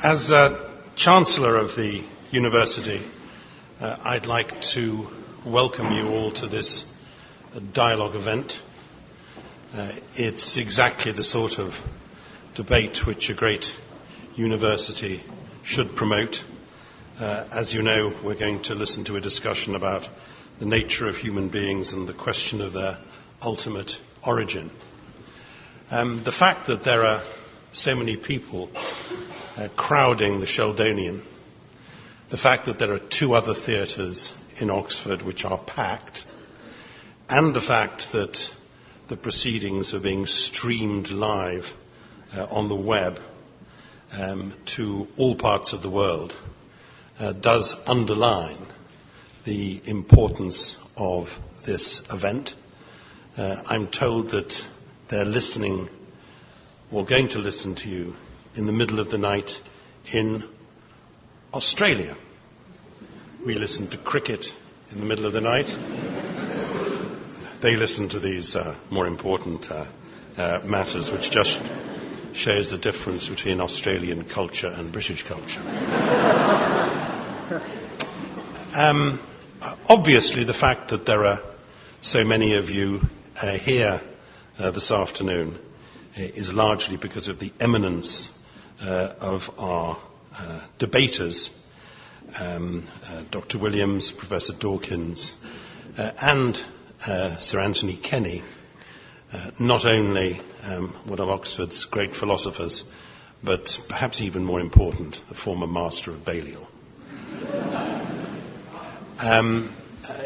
As Chancellor of the University, I'd like to welcome you all to this dialogue event. It's exactly the sort of debate which a great university should promote. As you know, we're going to listen to a discussion about the nature of human beings and the question of their ultimate origin. The fact that there are so many people crowding the Sheldonian, the fact that there are two other theatres in Oxford which are packed, and the fact that the proceedings are being streamed live on the web to all parts of the world does underline the importance of this event. I'm told that they're listening or going to listen to you in the middle of the night in Australia. We listen to cricket in the middle of the night. They listen to these more important matters, which just shows the difference between Australian culture and British culture. Obviously, the fact that there are so many of you here this afternoon is largely because of the eminence of our debaters, Dr. Williams, Professor Dawkins, and Sir Anthony Kenny, not only one of Oxford's great philosophers, but perhaps even more important, the former Master of Balliol.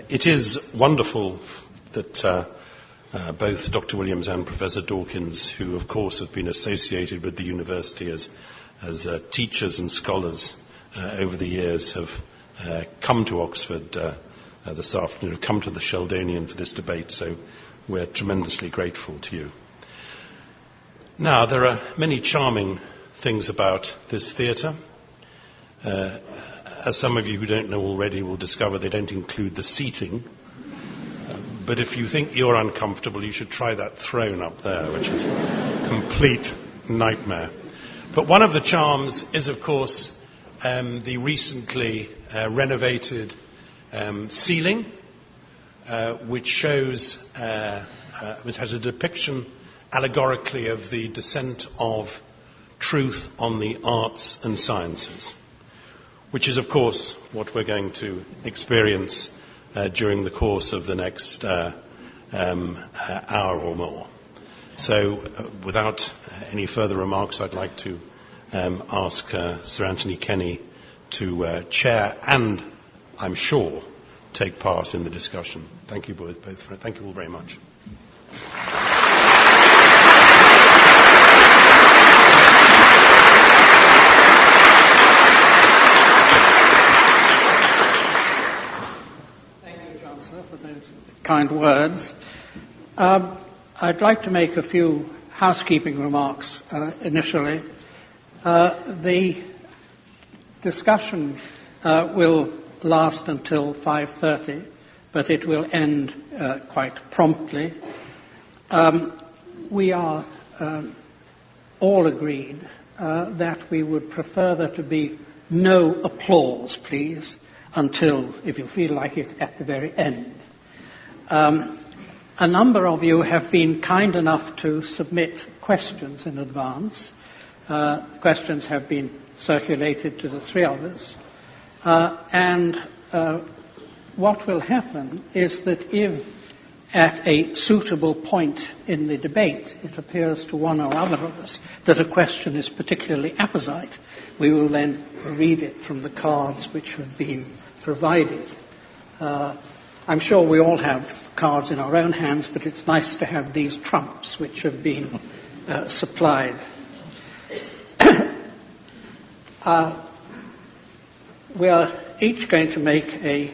It is wonderful that both Dr. Williams and Professor Dawkins, who of course have been associated with the university as teachers and scholars over the years, have come to Oxford this afternoon, have come to the Sheldonian for this debate, so we're tremendously grateful to you. Now, there are many charming things about this theatre. As some of you who don't know already will discover, they don't include the seating. But if you think you're uncomfortable, you should try that throne up there, which is a complete nightmare. But one of the charms is, of course, the recently renovated ceiling, which shows, which has a depiction allegorically of the descent of truth on the arts and sciences, which is, of course, what we're going to experience during the course of the next hour or more. So, without any further remarks, I'd like to ask Sir Anthony Kenny to chair and, I'm sure, take part in the discussion. Thank you both. Thank you all very much. For those kind words. I'd like to make a few housekeeping remarks initially. The discussion will last until 5:30, but it will end quite promptly. We are all agreed that we would prefer there to be no applause, please, until, if you feel like it, at the very end. A number of you have been kind enough to submit questions in advance. Questions have been circulated to the three of us. And what will happen is that if at a suitable point in the debate it appears to one or other of us that a question is particularly apposite, we will then read it from the cards which have been provided. I'm sure we all have cards in our own hands, but it's nice to have these trumps which have been supplied. We are each going to make a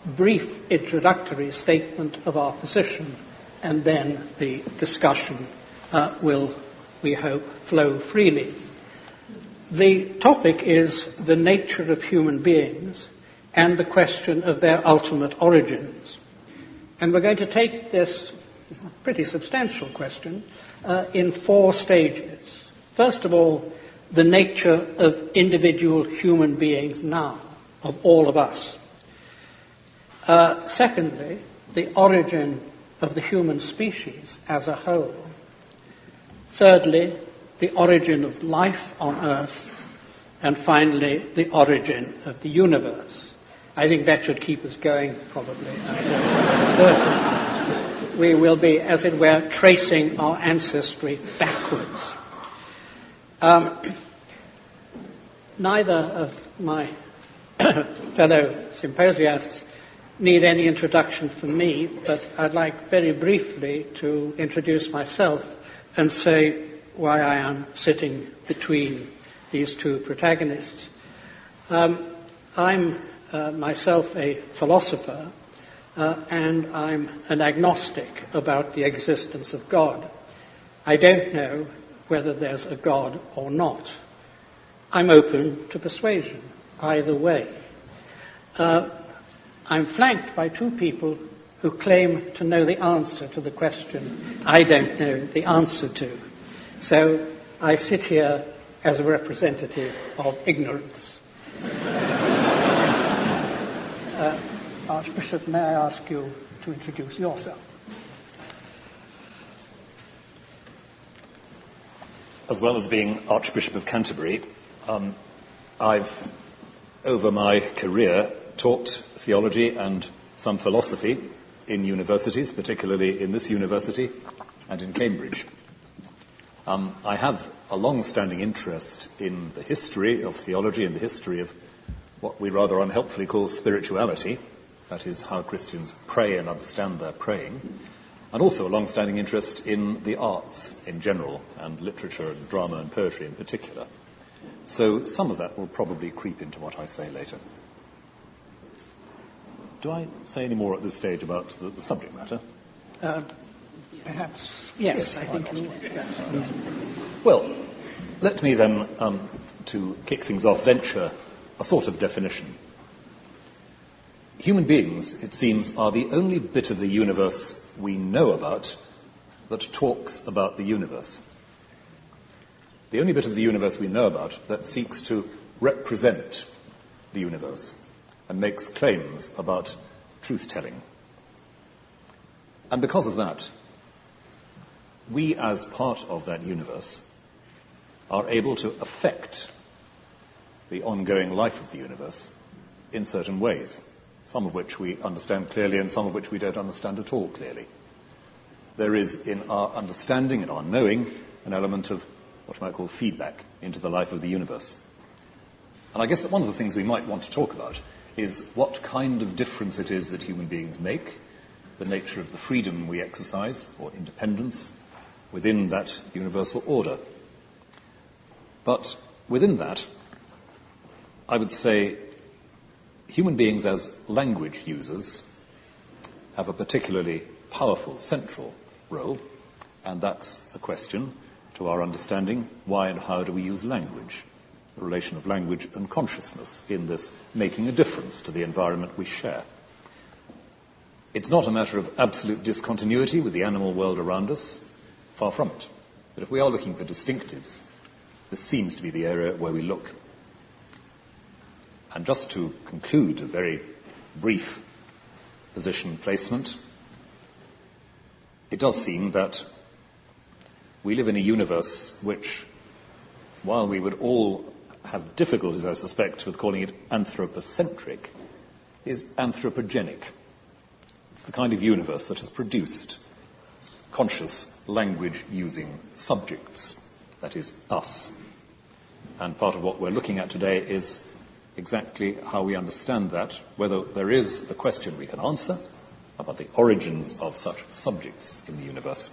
brief introductory statement of our position, and then the discussion will, we hope, flow freely. The topic is the nature of human beings and the question of their ultimate origins. And we're going to take this pretty substantial question in four stages. First of all, the nature of individual human beings now, of all of us. Secondly, the origin of the human species as a whole. Thirdly, the origin of life on Earth. And finally, the origin of the universe. I think that should keep us going, probably. Thirdly, we will be, as it were, tracing our ancestry backwards. Neither of my fellow symposiasts need any introduction from me, but I'd like very briefly to introduce myself and say why I am sitting between these two protagonists. I'm myself a philosopher, and I'm an agnostic about the existence of God. I don't know whether there's a God or not. I'm open to persuasion, either way. I'm flanked by two people who claim to know the answer to the question I don't know the answer to. So I sit here as a representative of ignorance. Archbishop, may I ask you to introduce yourself? As well as being Archbishop of Canterbury, I've, over my career, taught theology and some philosophy in universities, particularly in this university and in Cambridge. I have a long-standing interest in the history of theology and the history of what we rather unhelpfully call spirituality, that is, how Christians pray and understand their praying, and also a long-standing interest in the arts in general, and literature and drama and poetry in particular. So some of that will probably creep into what I say later. Do I say any more at this stage about the subject matter? Perhaps, yes, I think you will. Well, let me then, to kick things off, venture a sort of definition. Human beings, it seems, are the only bit of the universe we know about that talks about the universe. The only bit of the universe we know about that seeks to represent the universe and makes claims about truth-telling. And because of that, we, as part of that universe, are able to affect the ongoing life of the universe in certain ways, some of which we understand clearly and some of which we don't understand at all clearly. There is, in our understanding and our knowing, an element of what you might call feedback into the life of the universe. And I guess that one of the things we might want to talk about is what kind of difference it is that human beings make, the nature of the freedom we exercise, or independence, within that universal order. But within that, I would say human beings as language users have a particularly powerful central role, and that's a question to our understanding: why and how do we use language? The relation of language and consciousness in this making a difference to the environment we share. It's not a matter of absolute discontinuity with the animal world around us, far from it. But if we are looking for distinctives, this seems to be the area where we look. And just to conclude a very brief position placement, it does seem that we live in a universe which, while we would all have difficulties, I suspect, with calling it anthropocentric, is anthropogenic. It's the kind of universe that has produced conscious language-using subjects, that is, us. And part of what we're looking at today is exactly how we understand that, whether there is a question we can answer about the origins of such subjects in the universe.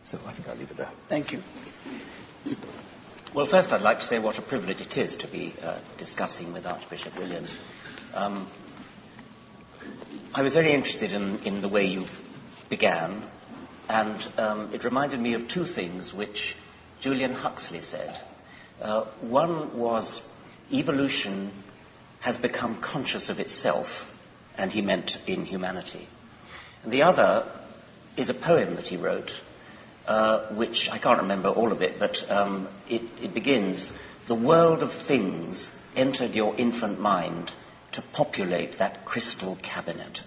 So I think I'll leave it there. Thank you. Well, first I'd like to say what a privilege it is to be discussing with Archbishop Williams. I was very interested in the way you began, and it reminded me of two things which Julian Huxley said. One was evolution has become conscious of itself, and he meant in humanity. And the other is a poem that he wrote which I can't remember all of it, but it begins, "The world of things entered your infant mind to populate that crystal cabinet."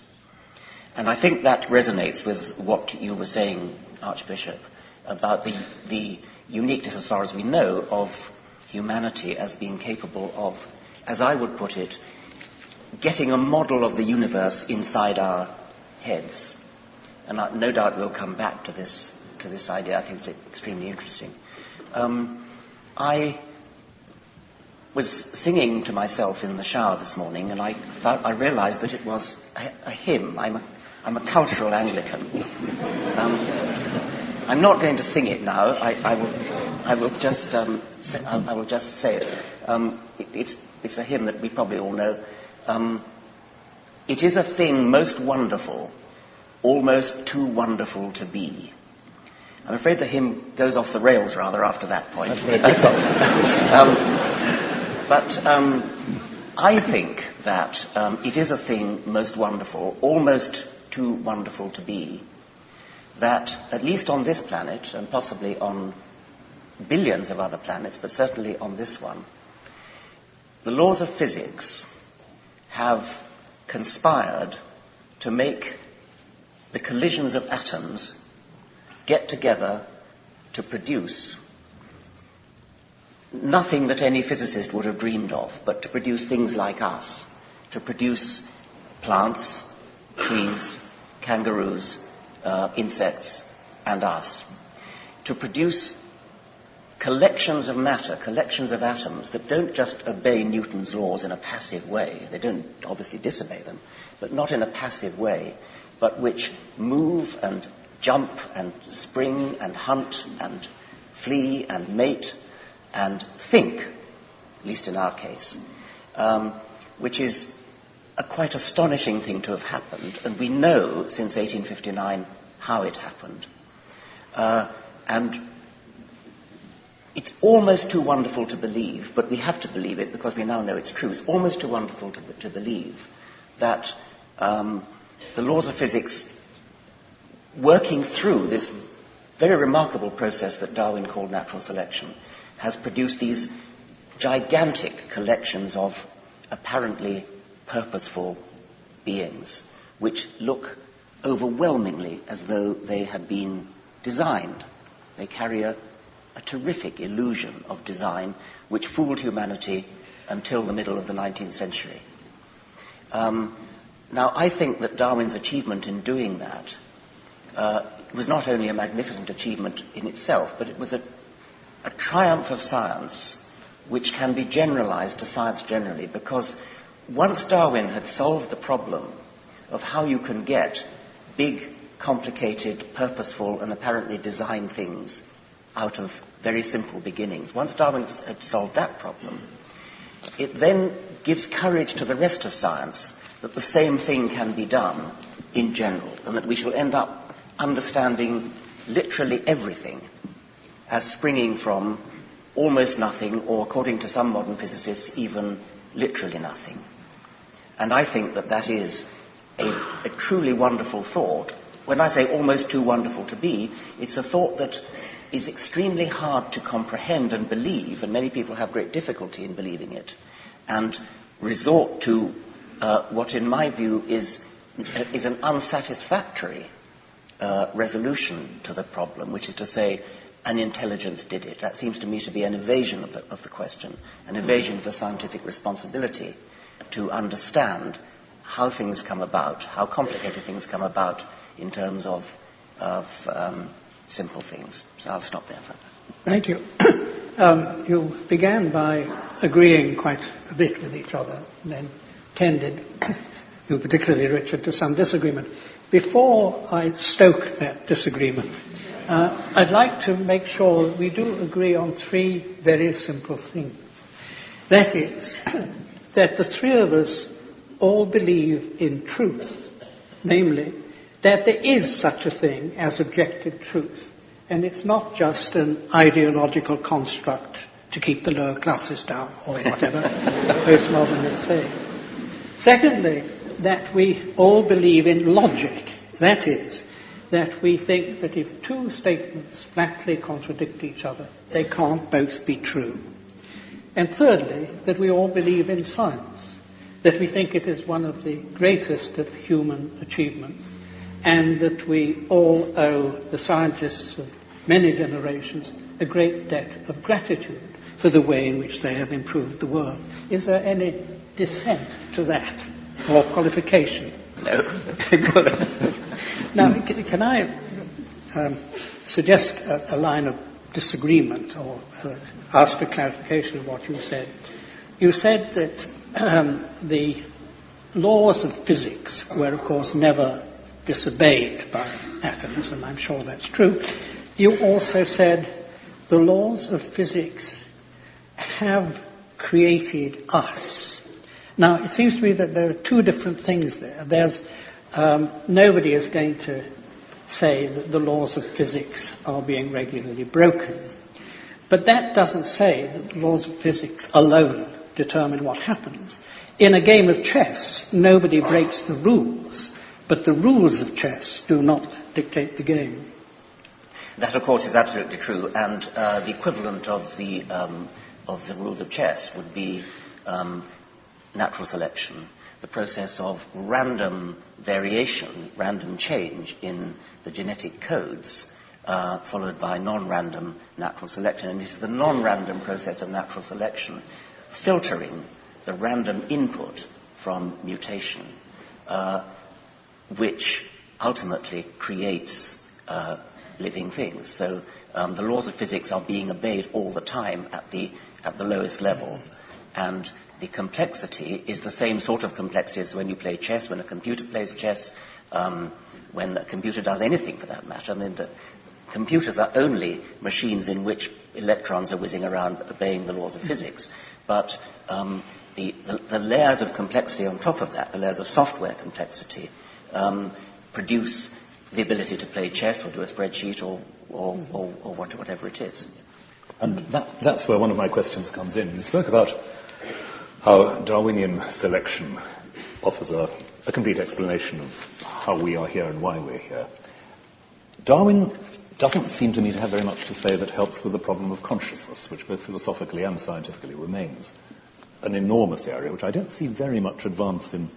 And I think that resonates with what you were saying, Archbishop, about the uniqueness, as far as we know, of humanity as being capable of, as I would put it, getting a model of the universe inside our heads. And no doubt we'll come back to this idea. I think it's extremely interesting. I was singing to myself in the shower this morning, and I realized that it was a hymn. I'm a cultural Anglican. I'm not going to sing it now. I will just say it. It's a hymn that we probably all know. It is a thing most wonderful, almost too wonderful to be. I'm afraid the hymn goes off the rails rather after that point. That's very good. But I think that it is a thing most wonderful, almost too wonderful to be, that at least on this planet, and possibly on billions of other planets, but certainly on this one, the laws of physics have conspired to make the collisions of atoms get together to produce nothing that any physicist would have dreamed of, but to produce things like us, to produce plants, trees, kangaroos, insects, and us, to produce collections of matter, collections of atoms that don't just obey Newton's laws in a passive way. They don't obviously disobey them, but not in a passive way, but which move and jump and spring and hunt and flee and mate and think, at least in our case, which is a quite astonishing thing to have happened. And we know since 1859 how it happened. And it's almost too wonderful to believe, but we have to believe it because we now know it's true. It's almost too wonderful to believe that the laws of physics, working through this very remarkable process that Darwin called natural selection, has produced these gigantic collections of apparently purposeful beings, which look overwhelmingly as though they had been designed. They carry a terrific illusion of design which fooled humanity until the middle of the 19th century. Now, I think that Darwin's achievement in doing that was not only a magnificent achievement in itself, but it was a triumph of science which can be generalized to science generally, because once Darwin had solved the problem of how you can get big, complicated, purposeful, and apparently designed things out of very simple beginnings, once Darwin had solved that problem, it then gives courage to the rest of science that the same thing can be done in general, and that we shall end up understanding literally everything as springing from almost nothing, or according to some modern physicists, even literally nothing. And I think that that is a truly wonderful thought. When I say almost too wonderful to be, it's a thought that is extremely hard to comprehend and believe, and many people have great difficulty in believing it, and resort to what, in my view, is an unsatisfactory resolution to the problem, which is to say, an intelligence did it. That seems to me to be an evasion of the question, an evasion of the scientific responsibility to understand how things come about, how complicated things come about in terms of simple things. So I'll stop there for now. Thank you. You began by agreeing quite a bit with each other, and then tended, you particularly, Richard, to some disagreement. Before I stoke that disagreement, I'd like to make sure we do agree on three very simple things. That is, that the three of us all believe in truth, namely, that there is such a thing as objective truth, and it's not just an ideological construct to keep the lower classes down, or whatever postmodernists say. Secondly, that we all believe in logic. That is, that we think that if two statements flatly contradict each other, they can't both be true. And thirdly, that we all believe in science, that we think it is one of the greatest of human achievements, and that we all owe the scientists of many generations a great debt of gratitude for the way in which they have improved the world. Is there any dissent to that, or qualification? No. Good. Now, can I suggest a line of disagreement, or ask for clarification of what you said? You said that the laws of physics were, of course, never disobeyed by atoms, and I'm sure that's true. You also said the laws of physics have created us. Now, it seems to me that there are two different things there. There's nobody is going to say that the laws of physics are being regularly broken. But that doesn't say that the laws of physics alone determine what happens. In a game of chess, nobody breaks the rules, but the rules of chess do not dictate the game. That, of course, is absolutely true, and the equivalent of the rules of chess would be natural selection, the process of random variation, random change in the genetic codes, followed by non-random natural selection. And it is the non-random process of natural selection filtering the random input from mutation, which ultimately creates living things. So the laws of physics are being obeyed all the time at the lowest level, and the complexity is the same sort of complexity as when you play chess, when a computer plays chess, when a computer does anything for that matter. I mean, computers are only machines in which electrons are whizzing around obeying the laws of physics. But the layers of complexity on top of that, the layers of software complexity, produce the ability to play chess or do a spreadsheet or whatever it is. And that's where one of my questions comes in. You spoke about how Darwinian selection offers a complete explanation of how we are here and why we're here. Darwin doesn't seem to me to have very much to say that helps with the problem of consciousness, which both philosophically and scientifically remains an enormous area, which I don't see very much advanced in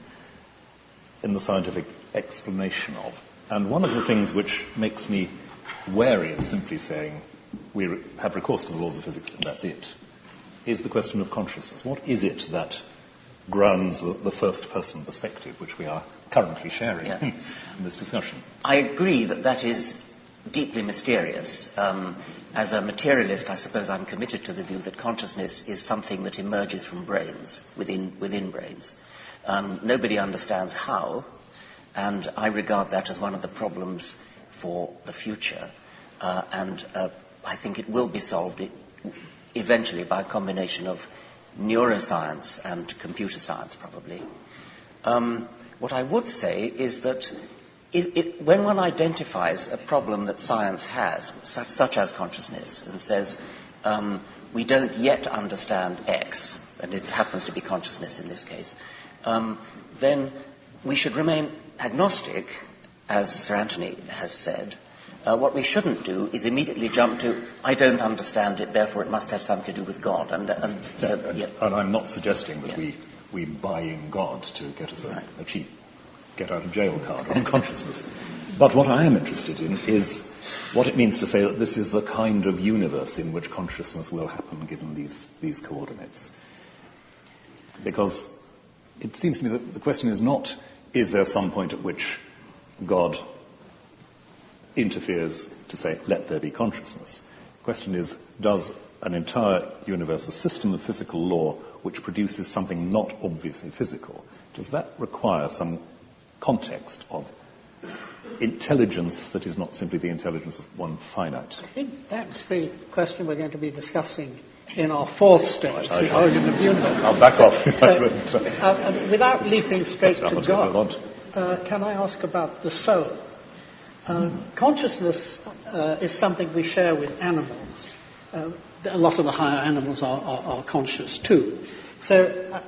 the scientific explanation of. And one of the things which makes me wary of simply saying we have recourse to the laws of physics and that's it, is the question of consciousness. What is it that grounds the first-person perspective, which we are currently sharing in this discussion? I agree that is deeply mysterious. As a materialist, I suppose I'm committed to the view that consciousness is something that emerges from brains, within brains. Nobody understands how, and I regard that as one of the problems for the future. And I think it will be solved eventually by a combination of neuroscience and computer science, probably. What I would say is that when one identifies a problem that science has, such as consciousness, and says, we don't yet understand X, and it happens to be consciousness in this case, then we should remain agnostic, as Sir Anthony has said. What we shouldn't do is immediately jump to, I don't understand it, therefore it must have something to do with God. And I'm not suggesting that we buy in God to get us a cheap get-out-of-jail card on consciousness. But what I am interested in is what it means to say that this is the kind of universe in which consciousness will happen given these coordinates. Because it seems to me that the question is not, is there some point at which God interferes to say, let there be consciousness? The question is, does an entire universe, a system of physical law which produces something not obviously physical, does that require some context of intelligence that is not simply the intelligence of one finite? I think that's the question we're going to be discussing in our fourth stage, the origin of the universe. I'll back off. Without leaping straight to God, can I ask about the soul? Consciousness is something we share with animals. A lot of the higher animals are conscious too. So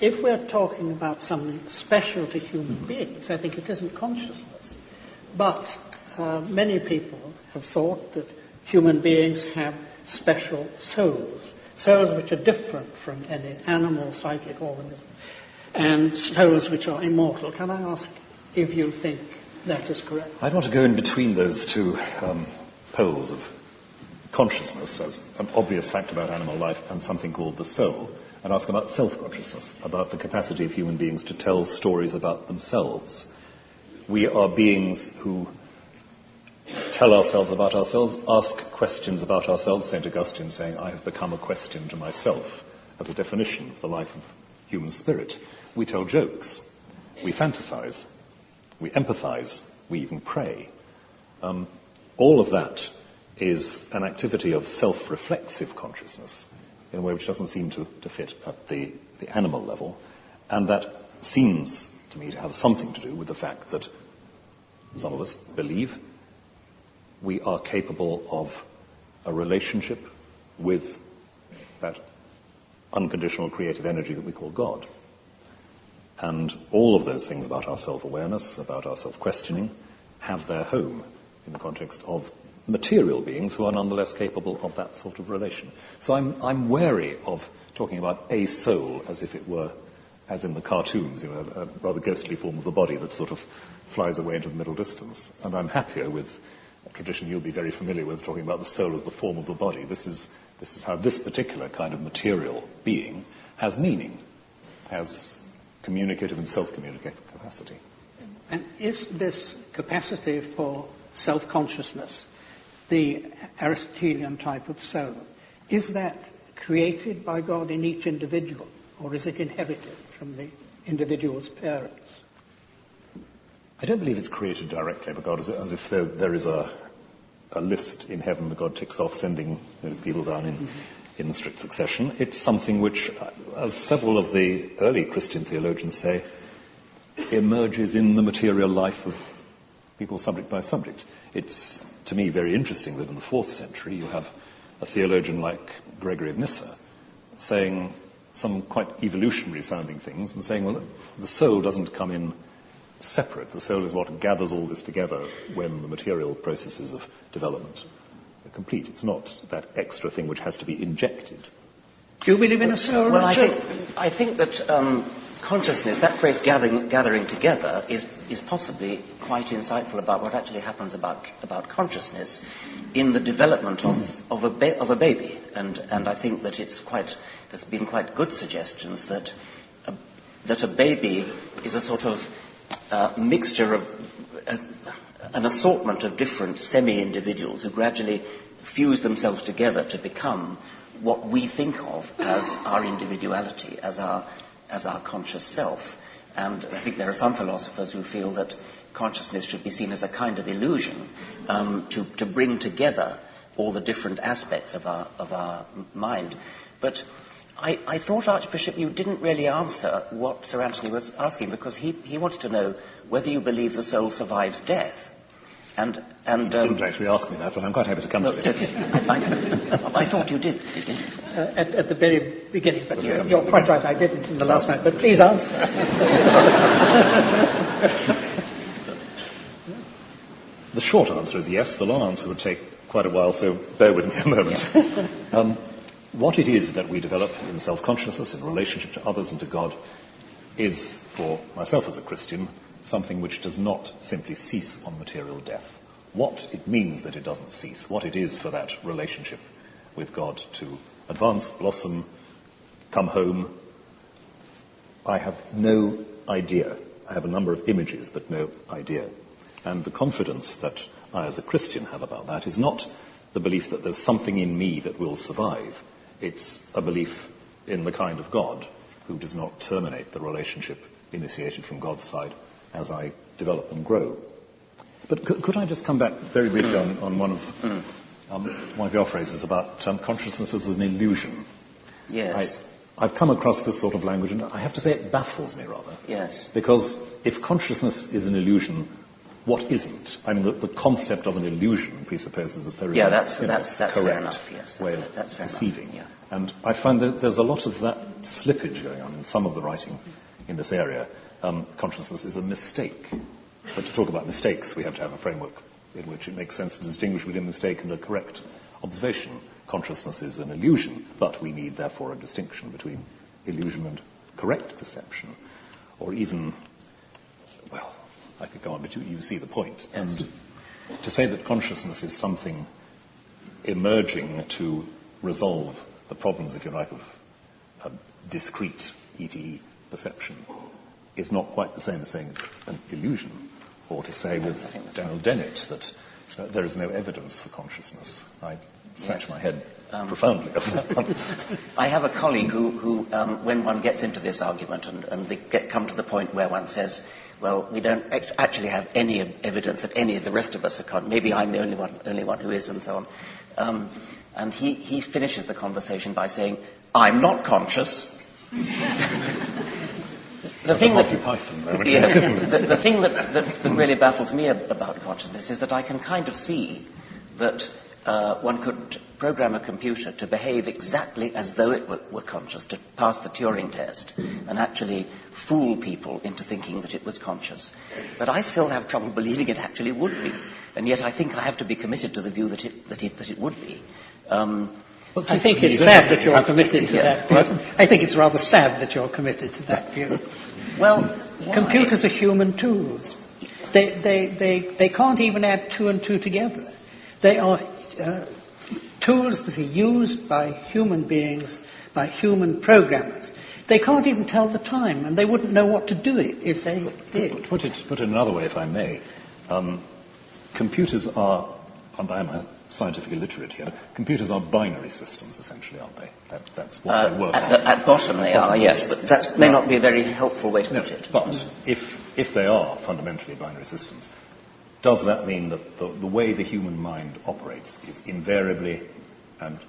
if we're talking about something special to human beings, I think it isn't consciousness. But many people have thought that human beings have special souls which are different from any animal psychic organism, and souls which are immortal. Can I ask if you think that is correct? I'd want to go in between those two poles of consciousness as an obvious fact about animal life and something called the soul, and ask about self-consciousness, about the capacity of human beings to tell stories about themselves. We are beings who tell ourselves about ourselves, ask questions about ourselves. St. Augustine saying, I have become a question to myself, as a definition of the life of human spirit. We tell jokes, we fantasize, we empathize, we even pray. All of that is an activity of self-reflexive consciousness in a way which doesn't seem to fit at the animal level, and that seems to me to have something to do with the fact that some of us believe we are capable of a relationship with that unconditional creative energy that we call God. And all of those things about our self-awareness, about our self-questioning, have their home in the context of material beings who are nonetheless capable of that sort of relation. So I'm wary of talking about a soul as if it were, as in the cartoons, a rather ghostly form of the body that sort of flies away into the middle distance. And I'm happier with a tradition you'll be very familiar with, talking about the soul as the form of the body. This is how this particular kind of material being has meaning, has communicative and self-communicative capacity. And is this capacity for self-consciousness, the Aristotelian type of soul, is that created by God in each individual, or is it inherited from the individual's parents? I don't believe it's created directly by God, as if there is a list in heaven that God ticks off, sending people down in strict succession. It's something which, as several of the early Christian theologians say, emerges in the material life of people subject by subject. It's, to me, very interesting that in the 4th century you have a theologian like Gregory of Nyssa saying some quite evolutionary sounding things and saying, well, the soul doesn't come in separate. The soul is what gathers all this together when the material processes of development are complete. It's not that extra thing which has to be injected. Do you believe in a soul? Well, I think that consciousness, that phrase gathering together, is possibly quite insightful about what actually happens about consciousness in the development of a baby. And I think that there's been quite good suggestions that a baby is a sort of mixture of an assortment of different semi-individuals who gradually fuse themselves together to become what we think of as our individuality, as our conscious self. And I think there are some philosophers who feel that consciousness should be seen as a kind of illusion to bring together all the different aspects of our mind. But I thought, Archbishop, you didn't really answer what Sir Anthony was asking, because he wanted to know whether you believe the soul survives death. And you didn't actually ask me that, but I'm quite happy to come to it. I thought you did. At the very beginning, but Yes. you're quite right, I didn't in the last moment. But please answer. The short answer is yes. The long answer would take quite a while, so bear with me a moment. What it is that we develop in self-consciousness, in relationship to others and to God, is, for myself as a Christian, something which does not simply cease on material death. What it means that it doesn't cease, what it is for that relationship with God to advance, blossom, come home, I have no idea. I have a number of images, but no idea. And the confidence that I as a Christian have about that is not the belief that there's something in me that will survive. It's a belief in the kind of God who does not terminate the relationship initiated from God's side as I develop and grow. But could I just come back very briefly on one of your phrases about consciousness as an illusion? Yes. I've come across this sort of language, and I have to say it baffles me rather. Yes. Because if consciousness is an illusion, what isn't? I mean, the concept of an illusion presupposes that there is that's correct fair enough, yes. way of that's fair perceiving. enough, yeah. And I find that there's a lot of that slippage going on in some of the writing in this area. Consciousness is a mistake. But to talk about mistakes, we have to have a framework in which it makes sense to distinguish between a mistake and a correct observation. Consciousness is an illusion, but we need, therefore, a distinction between illusion and correct perception. Or even, well, I could go on, but you see the point. Yes. And to say that consciousness is something emerging to resolve the problems, if you like, of a discrete ETE perception is not quite the same as saying it's an illusion, or to say with Daniel Dennett that there is no evidence for consciousness. I scratch my head profoundly of that one. I have a colleague who when one gets into this argument and they come to the point where one says, well, we don't actually have any evidence that any of the rest of us are conscious. Maybe I'm the only one who is, and so on. And he finishes the conversation by saying, I'm not conscious. The thing that really baffles me about consciousness is that I can kind of see that one could program a computer to behave exactly as though it were conscious, to pass the Turing test, and actually fool people into thinking that it was conscious. But I still have trouble believing it actually would be, and yet I think I have to be committed to the view that it would be. I think it's sad that you're committed to that view. I think it's rather sad that you're committed to that view. Well, why? Computers are human tools. They can't even add two and two together. They are tools that are used by human beings, by human programmers. They can't even tell the time, and they wouldn't know what to do it if they did. Put it another way, if I may. Computers are, and I am a scientific illiterate here, computers are binary systems, essentially, aren't they? That's what they work on. At bottom they are, yes, but that may not be a very helpful way to put it. But if they are fundamentally binary systems, does that mean that the way the human mind operates is invariably and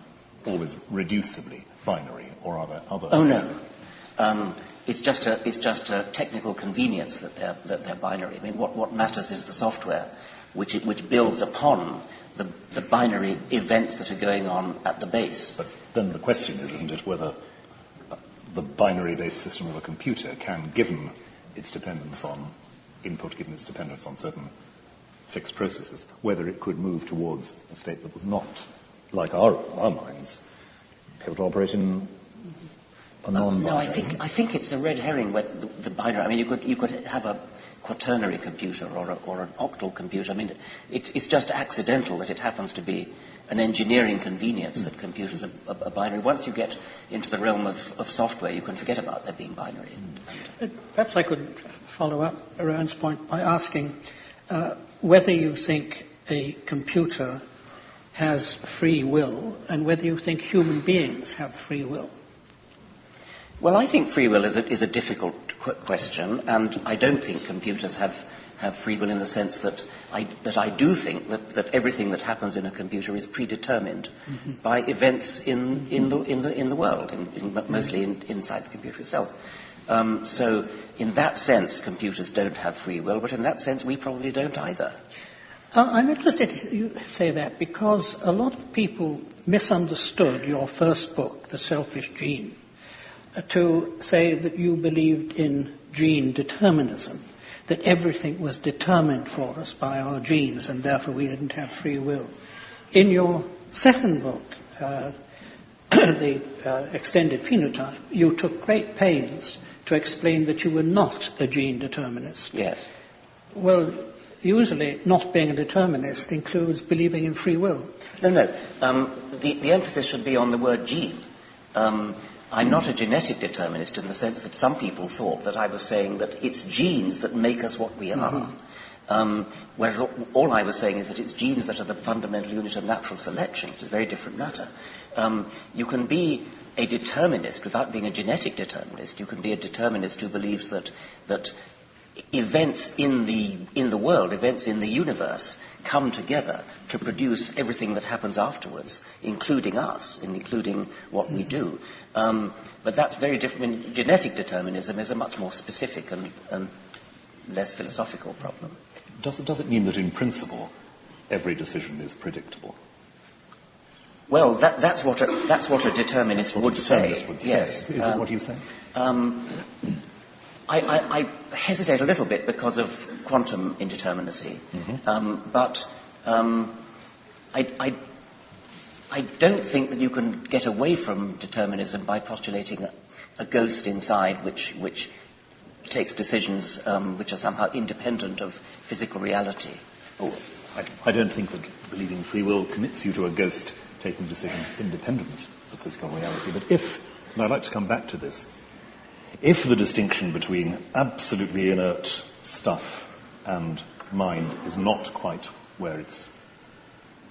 always reducibly binary, or are there other? Oh no, it's just a technical convenience that they're binary. I mean, what matters is the software, which builds upon the binary events that are going on at the base. But then the question is, isn't it, whether the binary-based system of a computer can, given its dependence on input, given its dependence on certain fixed processes, whether it could move towards a state that was not, like our minds, able to operate in a non-binary. No, I think it's a red herring with the binary. I mean, you could have a quaternary computer or an octal computer. I mean, it's just accidental that it happens to be an engineering convenience that computers are binary. Once you get into the realm of software, you can forget about there being binary. Perhaps I could follow up Rowan's point by asking whether you think a computer has free will and whether you think human beings have free will. Well, I think free will is a difficult question, and I don't think computers have free will in the sense that I do think that everything that happens in a computer is predetermined by events in the world, mostly inside the computer itself. So, in that sense, computers don't have free will, but in that sense, we probably don't either. I'm interested you say that because a lot of people misunderstood your first book, The Selfish Gene, to say that you believed in gene determinism, that everything was determined for us by our genes and therefore we didn't have free will. In your second book, The Extended Phenotype, you took great pains to explain that you were not a gene determinist. Yes. Well, usually not being a determinist includes believing in free will. No. The emphasis should be on the word gene. I'm not a genetic determinist in the sense that some people thought that I was saying that it's genes that make us what we are. Whereas all I was saying is that it's genes that are the fundamental unit of natural selection, which is a very different matter. You can be a determinist without being a genetic determinist. You can be a determinist who believes that events in the world, events in the universe, come together to produce everything that happens afterwards, including us, and including what we do. But that's very different. I mean, genetic determinism is a much more specific and less philosophical problem. Does it mean that in principle every decision is predictable? Well, that's what a determinist would say. Yes. Is it what you say? hesitate a little bit because of quantum indeterminacy. But I don't think that you can get away from determinism by postulating a ghost inside which takes decisions which are somehow independent of physical reality. Oh, I don't think that believing free will commits you to a ghost taking decisions independent of physical reality. But and I'd like to come back to this, if the distinction between absolutely inert stuff and mind is not quite where it's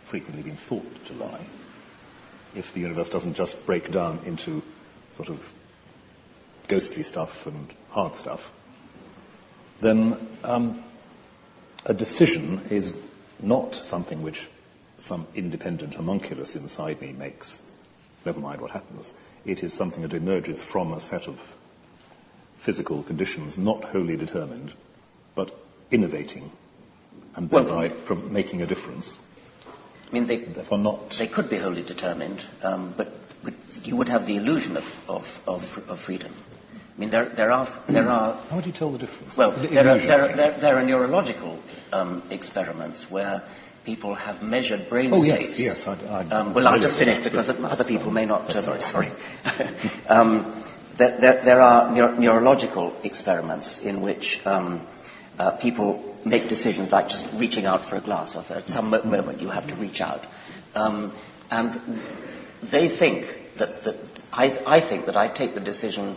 frequently been thought to lie, if the universe doesn't just break down into sort of ghostly stuff and hard stuff, then a decision is not something which some independent homunculus inside me makes, never mind what happens. It is something that emerges from a set of physical conditions not wholly determined, but innovating, and thereby making a difference. I mean, therefore not. They could be wholly determined, but you would have the illusion of freedom. I mean, there are. How would you tell the difference? Well, there are neurological experiments where people have measured brain states. Yes. I'll just finish because other people may not. Sorry. There are neurological experiments in which people make decisions like just reaching out for a glass, or at some moment you have to reach out, and they think that I think that I take the decision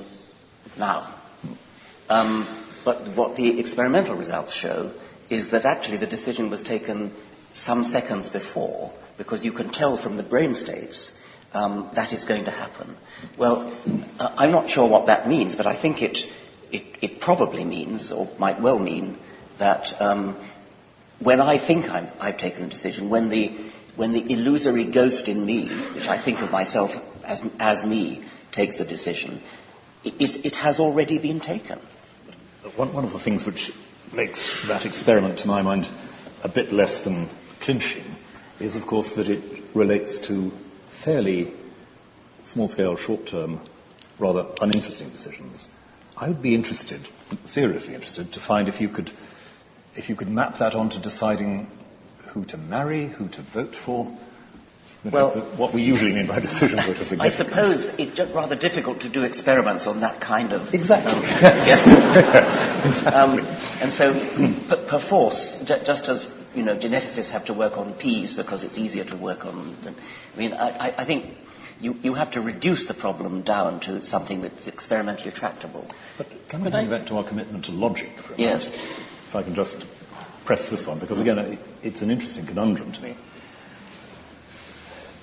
now. But what the experimental results show is that actually the decision was taken some seconds before, because you can tell from the brain states that it's going to happen. Well, I'm not sure what that means, but I think it probably means, or might well mean, that when I think I've taken a decision, when the illusory ghost in me, which I think of myself as me, takes the decision, it has already been taken. One of the things which makes that experiment, to my mind, a bit less than clinching is, of course, that it relates to fairly small-scale, short-term, rather uninteresting decisions. I would be interested, seriously interested, to find if you could map that onto deciding who to marry, who to vote for. What we usually mean by decisions, which is I suppose it's just rather difficult to do experiments on that kind of... Exactly. Exactly. And so, perforce, just as, geneticists have to work on peas because it's easier to work on them. I mean, I think you have to reduce the problem down to something that's experimentally tractable. But can we go back to our commitment to logic for a minute? Yes. If I can just press this one, because again, it's an interesting conundrum to me.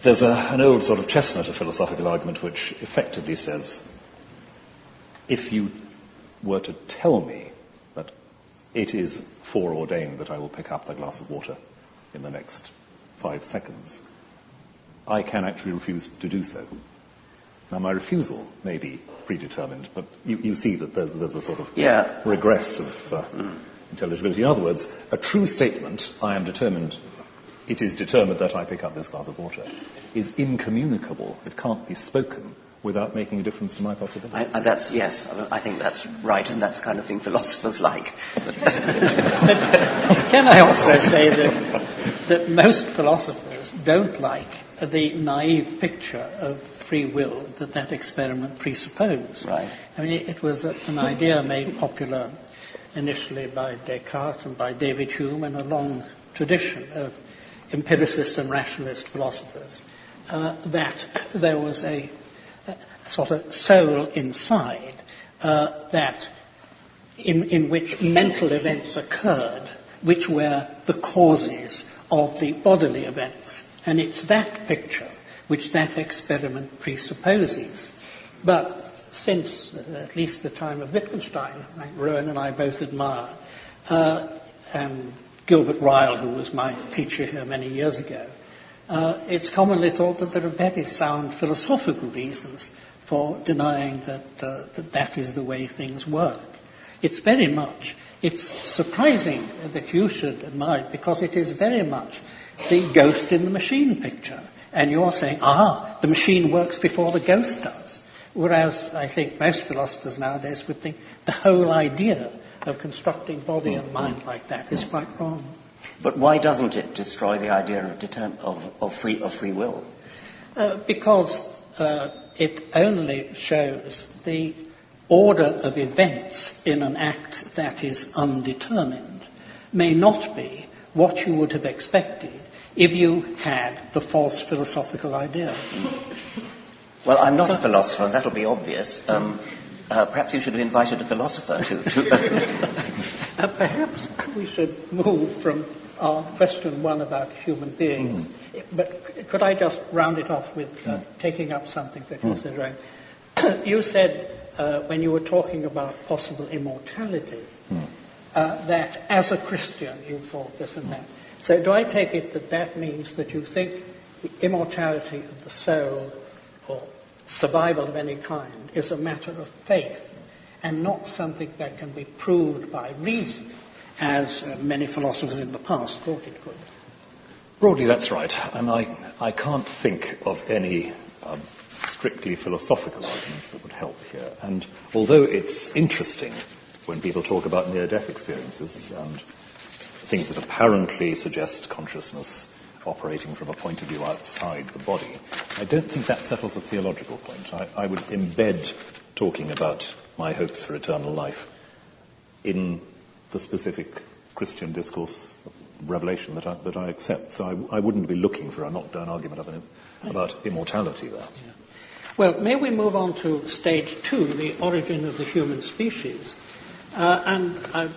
There's an old sort of chestnut of philosophical argument which effectively says, if you were to tell me that it is foreordained that I will pick up a glass of water in the next 5 seconds, I can actually refuse to do so. Now, my refusal may be predetermined, but you see that there's a sort of regress of intelligibility. In other words, a true statement, I am determined, it is determined that I pick up this glass of water, is incommunicable. It can't be spoken without making a difference to my possibilities. I think that's right, and that's the kind of thing philosophers like. But can I also say that most philosophers don't like the naive picture of free will that experiment presupposed. Right. I mean, it was an idea made popular initially by Descartes and by David Hume, and a long tradition of empiricist and rationalist philosophers, that there was a sort of soul inside that in which mental events occurred, which were the causes of the bodily events. And it's that picture which that experiment presupposes. But since at least the time of Wittgenstein, Rowan and I both admire, and Gilbert Ryle, who was my teacher here many years ago, it's commonly thought that there are very sound philosophical reasons for denying that is the way things work. It's surprising that you should admire it, because it is very much the ghost in the machine picture. And you're saying, the machine works before the ghost does. Whereas I think most philosophers nowadays would think the whole idea of constructing body and mind like that is quite wrong. But why doesn't it destroy the idea of free will? Because it only shows the order of events in an act that is undetermined may not be what you would have expected if you had the false philosophical idea. Well, I'm not a philosopher, and that'll be obvious. Perhaps you should have invited a philosopher to Perhaps we should move from our question one about human beings. But could I just round it off with taking up something that you said, right? You said, when you were talking about possible immortality, that as a Christian you thought this and that. So do I take it that that means that you think the immortality of the soul or survival of any kind is a matter of faith and not something that can be proved by reason, as many philosophers in the past thought it could? Broadly, that's right. And I can't think of any strictly philosophical arguments that would help here. And although it's interesting when people talk about near-death experiences and things that apparently suggest consciousness operating from a point of view outside the body, I don't think that settles a theological point. I would embed talking about my hopes for eternal life in the specific Christian discourse of revelation that I accept. So I wouldn't be looking for a knockdown argument about immortality there. Yeah. Well, may we move on to stage 2, the origin of the human species? And I'd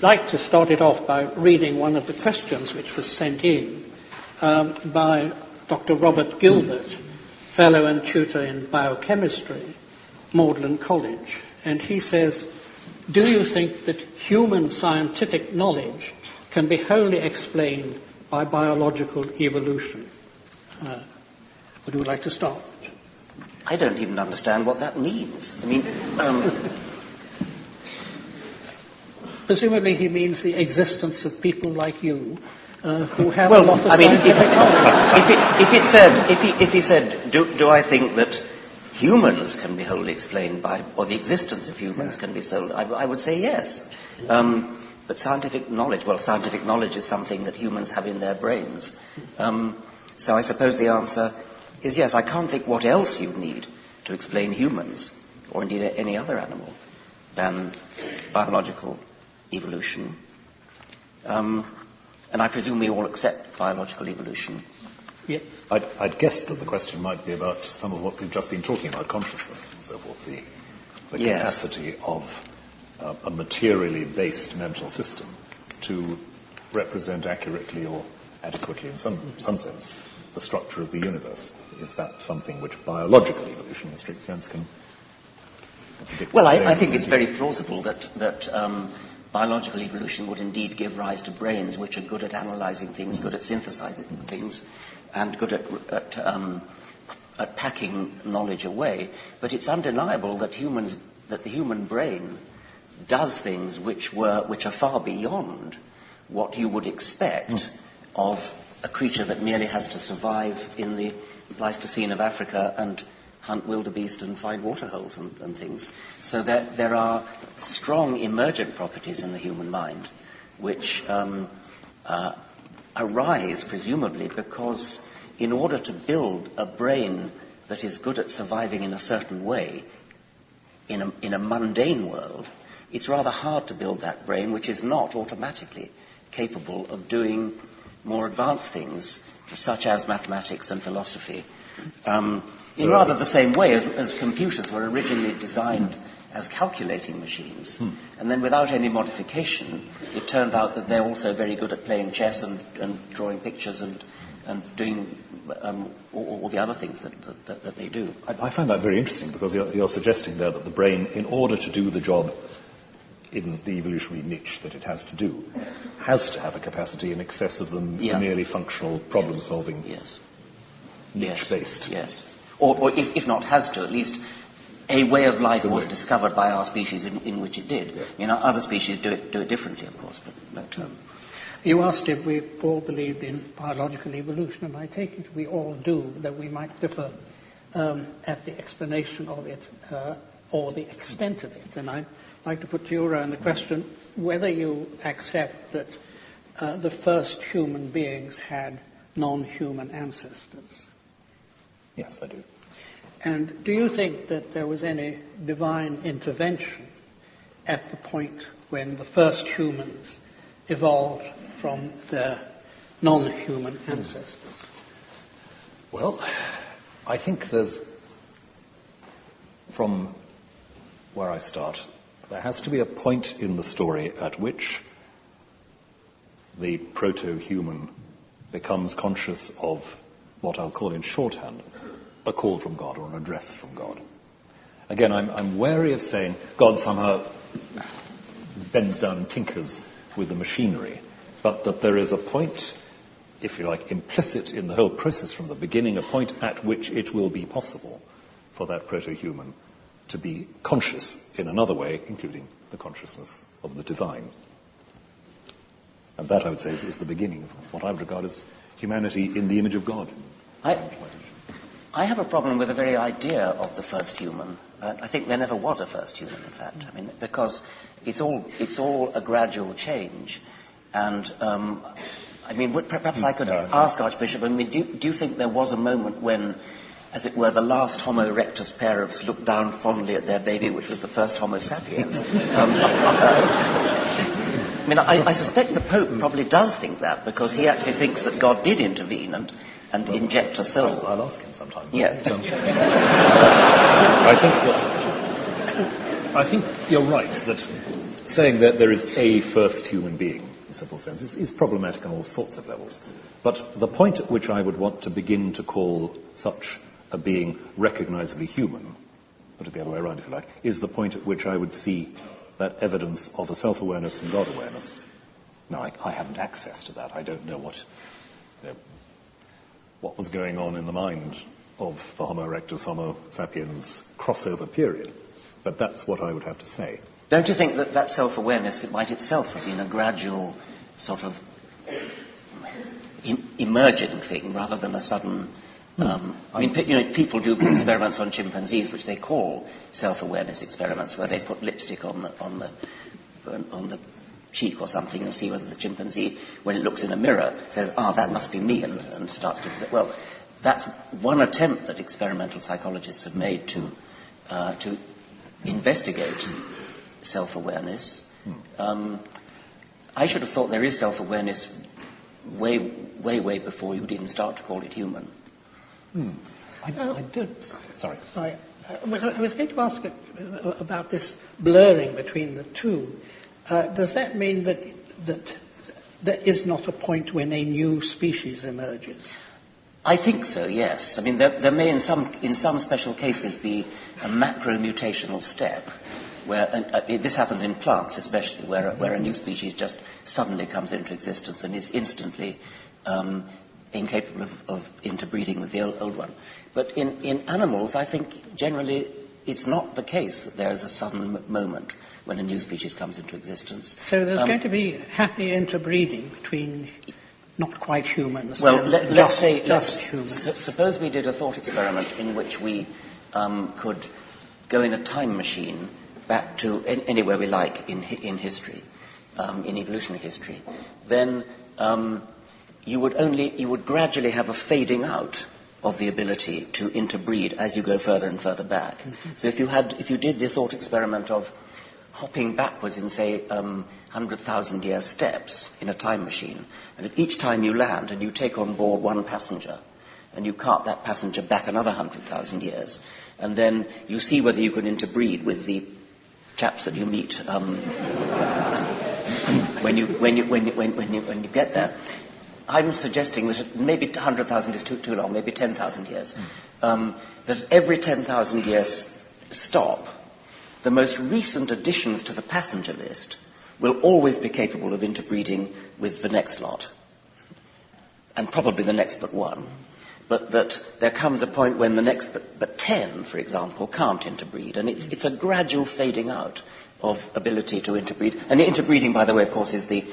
like to start it off by reading one of the questions which was sent in by Dr. Robert Gilbert, fellow and tutor in biochemistry, Magdalen College. And he says, do you think that human scientific knowledge can be wholly explained by biological evolution? Would you like to start? I don't even understand what that means. I mean, presumably he means the existence of people like you who have a lot of scientific knowledge. If he said, do I think that humans can be wholly explained by, or the existence of humans can be so, I would say yes. But scientific knowledge is something that humans have in their brains. So I suppose the answer is yes. I can't think what else you need to explain humans, or indeed any other animal, than biological evolution. And I presume we all accept biological evolution. Yes. I'd guess that the question might be about some of what we've just been talking about, consciousness and so forth, the capacity of a materially based mental system to represent accurately or adequately, in some sense, the structure of the universe. Is that something which biological evolution, in a strict sense, can predict? Well, I think it's very plausible that biological evolution would indeed give rise to brains which are good at analysing things, good at synthesizing things, and good at packing knowledge away. But it's undeniable that the human brain does things which are far beyond what you would expect of a creature that merely has to survive in the Pleistocene of Africa and hunt wildebeest and find waterholes and things. So there are strong emergent properties in the human mind which arise presumably because in order to build a brain that is good at surviving in a certain way in a mundane world, it's rather hard to build that brain which is not automatically capable of doing more advanced things such as mathematics and philosophy. In rather the same way as computers were originally designed as calculating machines. And then without any modification, it turned out that they're also very good at playing chess and drawing pictures and doing all the other things that they do. I find that very interesting because you're suggesting there that the brain, in order to do the job in the evolutionary niche that it has to do, has to have a capacity in excess of the merely functional problem-solving niche-based. Yes. Or if not has to, at least a way of life was discovered by our species in which it did. Yes. You know, other species do it differently, of course. But you asked if we all believed in biological evolution, and I take it we all do, that we might differ at the explanation of it. or the extent of it. And I'd like to put to you, Rowan, the question whether you accept that the first human beings had non-human ancestors. Yes, I do. And do you think that there was any divine intervention at the point when the first humans evolved from their non-human ancestors? Well, I think from where I start, there has to be a point in the story at which the proto-human becomes conscious of what I'll call in shorthand a call from God or an address from God. Again, I'm wary of saying God somehow bends down and tinkers with the machinery, but that there is a point, if you like, implicit in the whole process from the beginning, a point at which it will be possible for that proto-human to be conscious in another way, including the consciousness of the divine. And that, I would say, is the beginning of what I would regard as humanity in the image of God. I have a problem with the very idea of the first human. I think there never was a first human, in fact. I mean, because it's all a gradual change. And, perhaps I could ask Archbishop, do you think there was a moment when, as it were, the last Homo erectus parents looked down fondly at their baby, which was the first Homo sapiens? I suspect the Pope probably does think that, because he actually thinks that God did intervene and inject a soul. I'll ask him sometime. Yes. I think you're right that saying that there is a first human being, in a simple sense, is problematic on all sorts of levels. But the point at which I would want to begin to call such a being recognizably human, put it the other way around if you like, is the point at which I would see that evidence of a self-awareness and God-awareness. Now, I haven't access to that. I don't know what was going on in the mind of the Homo erectus, Homo sapiens crossover period. But that's what I would have to say. Don't you think that self-awareness, it might itself have been a gradual sort of emerging thing rather than a sudden... people do experiments on chimpanzees which they call self-awareness experiments, where they put lipstick on the cheek or something and see whether the chimpanzee, when it looks in a mirror, says, that must be me, and starts to... Well, that's one attempt that experimental psychologists have made to investigate self-awareness. I should have thought there is self-awareness way before you would even start to call it human. I was going to ask about this blurring between the two. Does that mean that there is not a point when a new species emerges? I think so, yes. I mean, there may in some special cases be a macro-mutational step, where this happens in plants especially, where a new species just suddenly comes into existence and is instantly incapable of interbreeding with the old one. But in animals, I think generally it's not the case that there is a sudden moment when a new species comes into existence. So there's going to be happy interbreeding between not quite humans. Well, let's say humans. Suppose we did a thought experiment in which we could go in a time machine back to anywhere we like in history, in evolutionary history. Then you would gradually have a fading out of the ability to interbreed as you go further and further back. Mm-hmm. So if you did the thought experiment of hopping backwards in, say, 100,000-year steps in a time machine, and at each time you land and you take on board one passenger, and you cart that passenger back another 100,000 years, and then you see whether you can interbreed with the chaps that you meet when you get there. I'm suggesting that maybe 100,000 is too long, maybe 10,000 years. That every 10,000 years stop, the most recent additions to the passenger list will always be capable of interbreeding with the next lot, and probably the next but one. But that there comes a point when the next but 10, for example, can't interbreed, and it's a gradual fading out of ability to interbreed. And the interbreeding, by the way, of course, is the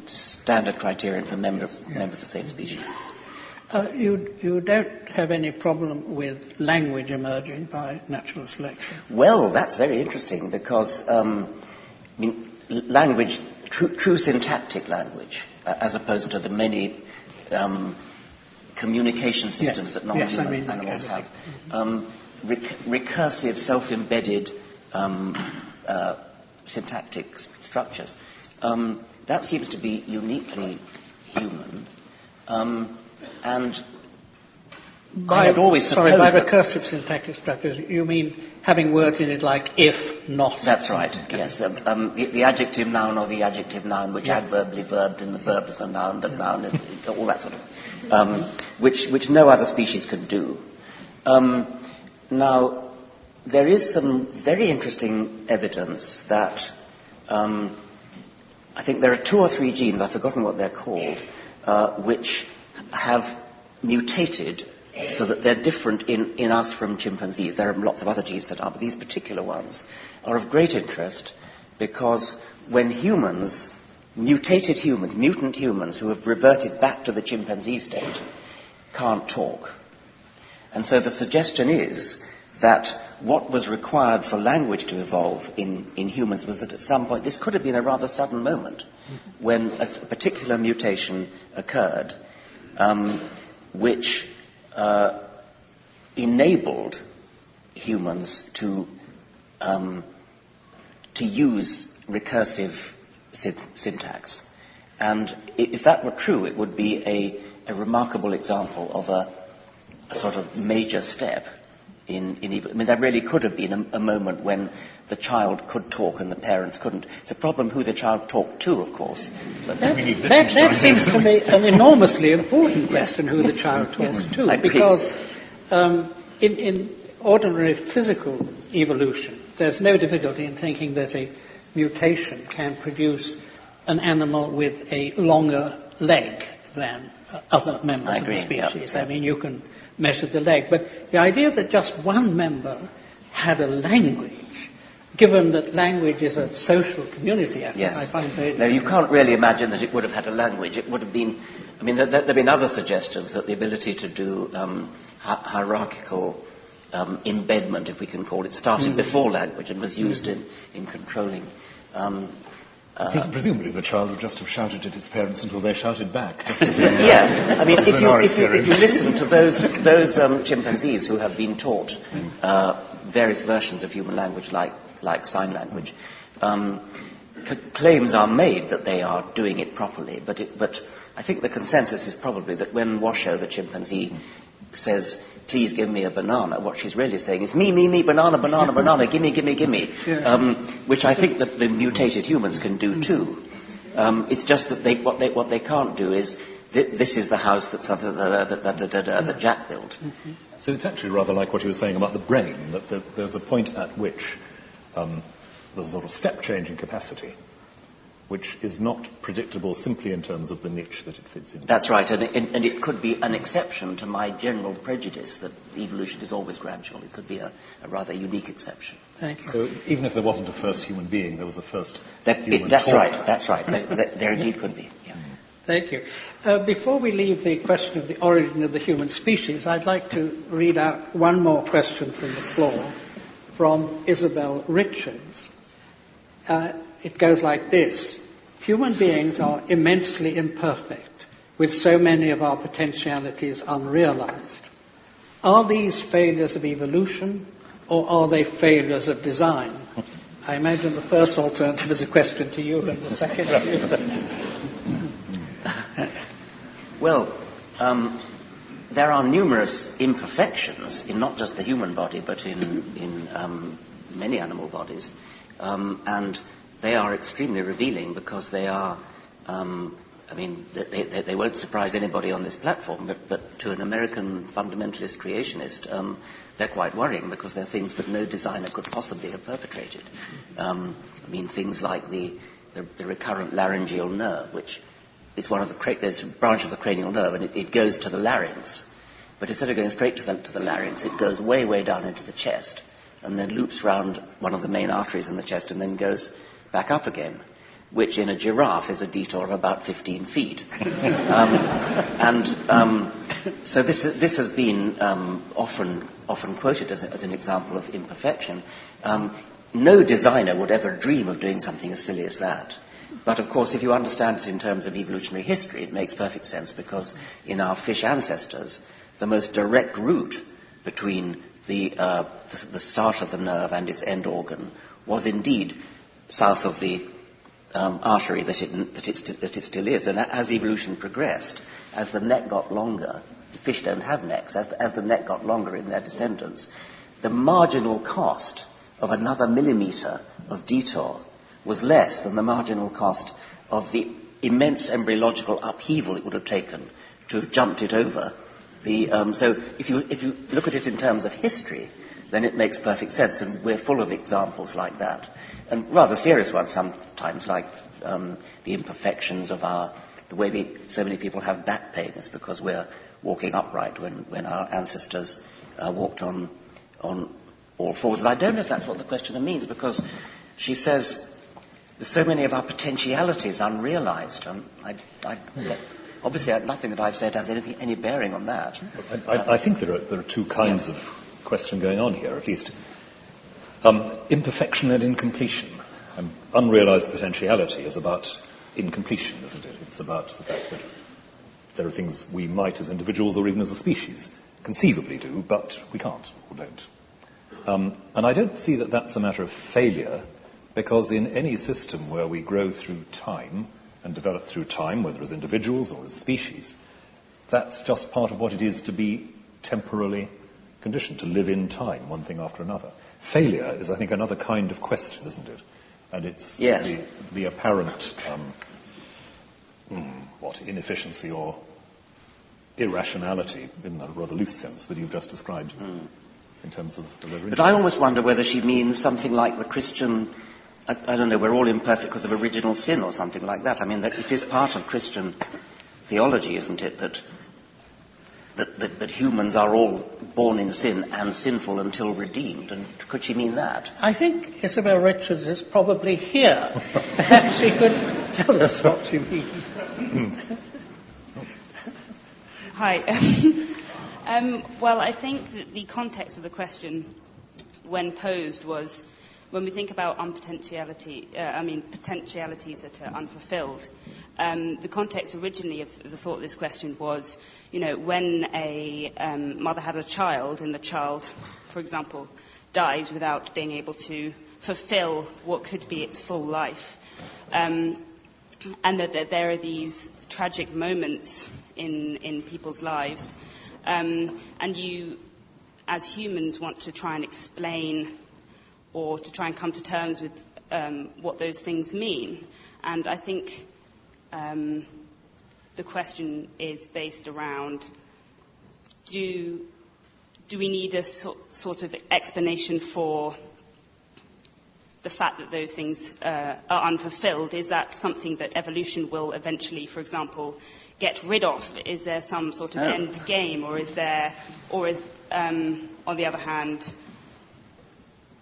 standard criterion for members of the same species. You don't have any problem with language emerging by natural selection? Well, that's very interesting because, language, true syntactic language, as opposed to the many communication systems that non-human animals have, recursive, self-embedded syntactic structures. That seems to be uniquely human. And I had always supposed by recursive syntactic structures, you mean having words in it like if, not? That's right, yes. The adjective noun or the adjective noun, which adverbally verbed in the verb of the noun, all that sort of, which no other species can do. Now, there is some very interesting evidence that I think there are 2 or 3 genes, I've forgotten what they're called, which have mutated so that they're different in us from chimpanzees. There are lots of other genes that are, but these particular ones are of great interest because when humans, mutant humans who have reverted back to the chimpanzee state, can't talk. And so the suggestion is that what was required for language to evolve in humans was that at some point, this could have been a rather sudden moment when a particular mutation occurred, which enabled humans to use recursive syntax. And if that were true, it would be a remarkable example of a sort of major step in I mean, there really could have been a moment when the child could talk and the parents couldn't. It's a problem who the child talked to, of course. But that seems to me an enormously important question, who the child talks to, because in ordinary physical evolution, there's no difficulty in thinking that a mutation can produce an animal with a longer leg than other members of the species. Yep. I mean, you can measure the leg. But the idea that just one member had a language, given that language is a social community effort, I find very difficult. No, you can't really imagine that it would have had a language. It would have been, I mean, there have been other suggestions that the ability to do hierarchical embedment, if we can call it, started before language and was used in controlling. Presumably the child would just have shouted at his parents until they shouted back. Yeah, I mean, if you listen to those chimpanzees who have been taught various versions of human language, like sign language, claims are made that they are doing it properly. But I think the consensus is probably that when Washoe, the chimpanzee, says, "Please give me a banana," what she's really saying is, me, banana, gimme, which I think that the mutated humans can do too. It's just that what they can't do is, this is the house that Jack built. So it's actually rather like what you were saying about the brain, that there's a point at which there's a sort of step change in capacity, which is not predictable simply in terms of the niche that it fits in. That's right, and it could be an exception to my general prejudice that evolution is always gradual. It could be a rather unique exception. Thank you. So even if there wasn't a first human being, there was a first human That's talker. right. There indeed could be. Yeah. Thank you. Before we leave the question of the origin of the human species, I'd like to read out one more question from the floor from Isabel Richards. It goes like this. Human beings are immensely imperfect, with so many of our potentialities unrealized. Are these failures of evolution, or are they failures of design? I imagine the first alternative is a question to you, and the second to you. Well, there are numerous imperfections in not just the human body, but in many animal bodies, and they are extremely revealing because they are, they won't surprise anybody on this platform, but to an American fundamentalist creationist, they're quite worrying because they're things that no designer could possibly have perpetrated. Things like the recurrent laryngeal nerve, which is there's a branch of the cranial nerve, and it goes to the larynx. But instead of going straight to the larynx, it goes way, way down into the chest, and then loops round one of the main arteries in the chest, and then goes back up again, which in a giraffe is a detour of about 15 feet. So this has been often quoted as an example of imperfection. No designer would ever dream of doing something as silly as that. But of course, if you understand it in terms of evolutionary history, it makes perfect sense, because in our fish ancestors, the most direct route between the start of the nerve and its end organ was indeed south of the artery that it still is. And as evolution progressed, as the neck got longer, fish don't have necks, as the neck got longer in their descendants, the marginal cost of another millimetre of detour was less than the marginal cost of the immense embryological upheaval it would have taken to have jumped it over. So if you look at it in terms of history, then it makes perfect sense, and we're full of examples like that. And rather serious ones sometimes, like the imperfections of the way so many people have back pain is because we're walking upright when our ancestors walked on all fours. But I don't know if that's what the questioner means, because she says there's so many of our potentialities unrealized. Obviously, nothing that I've said has any bearing on that. I think there are two kinds of question going on here, at least. Imperfection and incompletion. Unrealized potentiality is about incompletion, isn't it? It's about the fact that there are things we might, as individuals or even as a species, conceivably do, but we can't or don't. And I don't see that that's a matter of failure, because in any system where we grow through time and develop through time, whether as individuals or as species, that's just part of what it is to be temporally conditioned, to live in time, one thing after another. Failure is, I think, another kind of question, isn't it? And it's the apparent, inefficiency or irrationality, in a rather loose sense, that you've just described in terms of the religion. But I almost wonder whether she means something like the Christian, I don't know, we're all imperfect because of original sin or something like that. I mean, that it is part of Christian theology, isn't it, that humans are all born in sin and sinful until redeemed. And could she mean that? I think Isabel Richards is probably here. Perhaps she could tell us what she means. Hi. Well, I think that the context of the question, when posed, was when we think about potentialities that are unfulfilled. The context originally of the thought of this question was, when a mother has a child and the child, for example, dies without being able to fulfill what could be its full life, and that there are these tragic moments in people's lives, and you, as humans, want to try and explain or to try and come to terms with what those things mean. And I think the question is based around, do we need a sort of explanation for the fact that those things are unfulfilled? Is that something that evolution will eventually, for example, get rid of? Is there some sort of end game, or is on the other hand,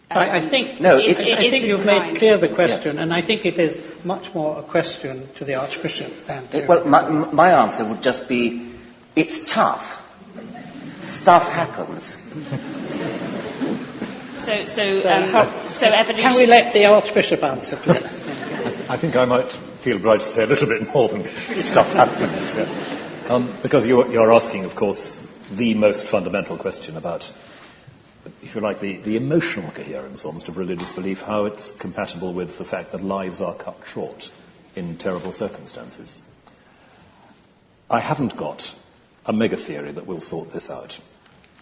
I think you've made clear the question, and I think it is much more a question to the Archbishop than to... Well, my answer would just be, it's tough. Stuff happens. So evolution... Can we let the Archbishop answer, please? I think I might feel obliged to say a little bit more than stuff happens. Yeah. Because you're asking, of course, the most fundamental question about, if you like, the emotional coherence almost of religious belief, how it's compatible with the fact that lives are cut short in terrible circumstances. I haven't got a mega theory that will sort this out.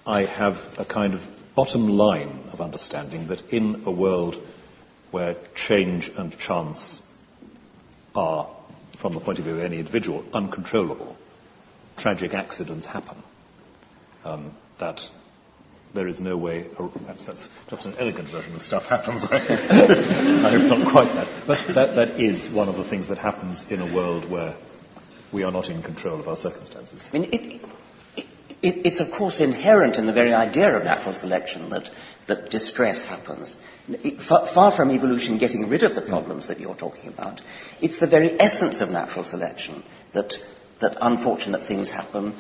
I have a kind of bottom line of understanding that in a world where change and chance are, from the point of view of any individual, uncontrollable, tragic accidents happen. That there is no way, or perhaps that's just an elegant version of stuff happens. I hope it's not quite that. But that is one of the things that happens in a world where we are not in control of our circumstances. I mean, it's of course inherent in the very idea of natural selection that distress happens. Far from evolution getting rid of the problems that you're talking about, it's the very essence of natural selection that that unfortunate things happen.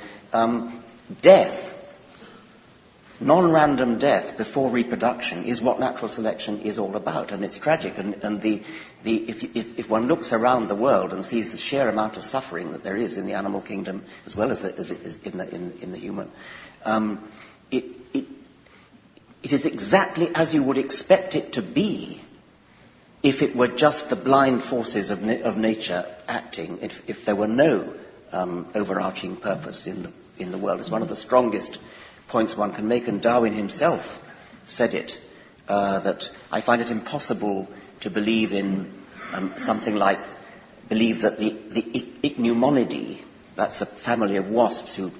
Death, non-random death before reproduction, is what natural selection is all about, and it's tragic. And if one looks around the world and sees the sheer amount of suffering that there is in the animal kingdom as well as in the human, it is exactly as you would expect it to be if it were just the blind forces of nature acting, if there were no overarching purpose in the world. It's one of the strongest points one can make, and Darwin himself said it, that I find it impossible to believe in believe that the Ichneumonidae, that's a family of wasps who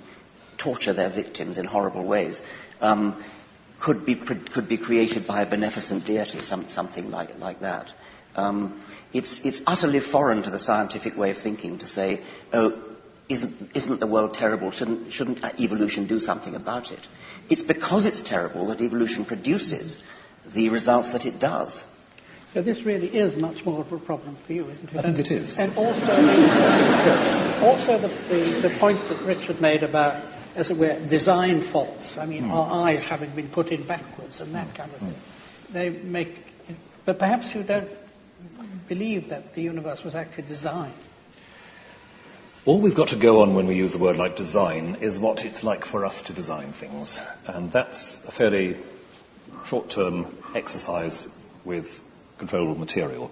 torture their victims in horrible ways, could be created by a beneficent deity, something like that. It's utterly foreign to the scientific way of thinking to say, oh, isn't the world terrible? Shouldn't evolution do something about it? It's because it's terrible that evolution produces the results that it does. So this really is much more of a problem for you, isn't it? I think it is. And also the point that Richard made about, as it were, design faults. I mean, our eyes having been put in backwards and that kind of thing. They make, but perhaps you don't believe that the universe was actually designed. All we've got to go on when we use a word like design is what it's like for us to design things. And that's a fairly short-term exercise with controllable material.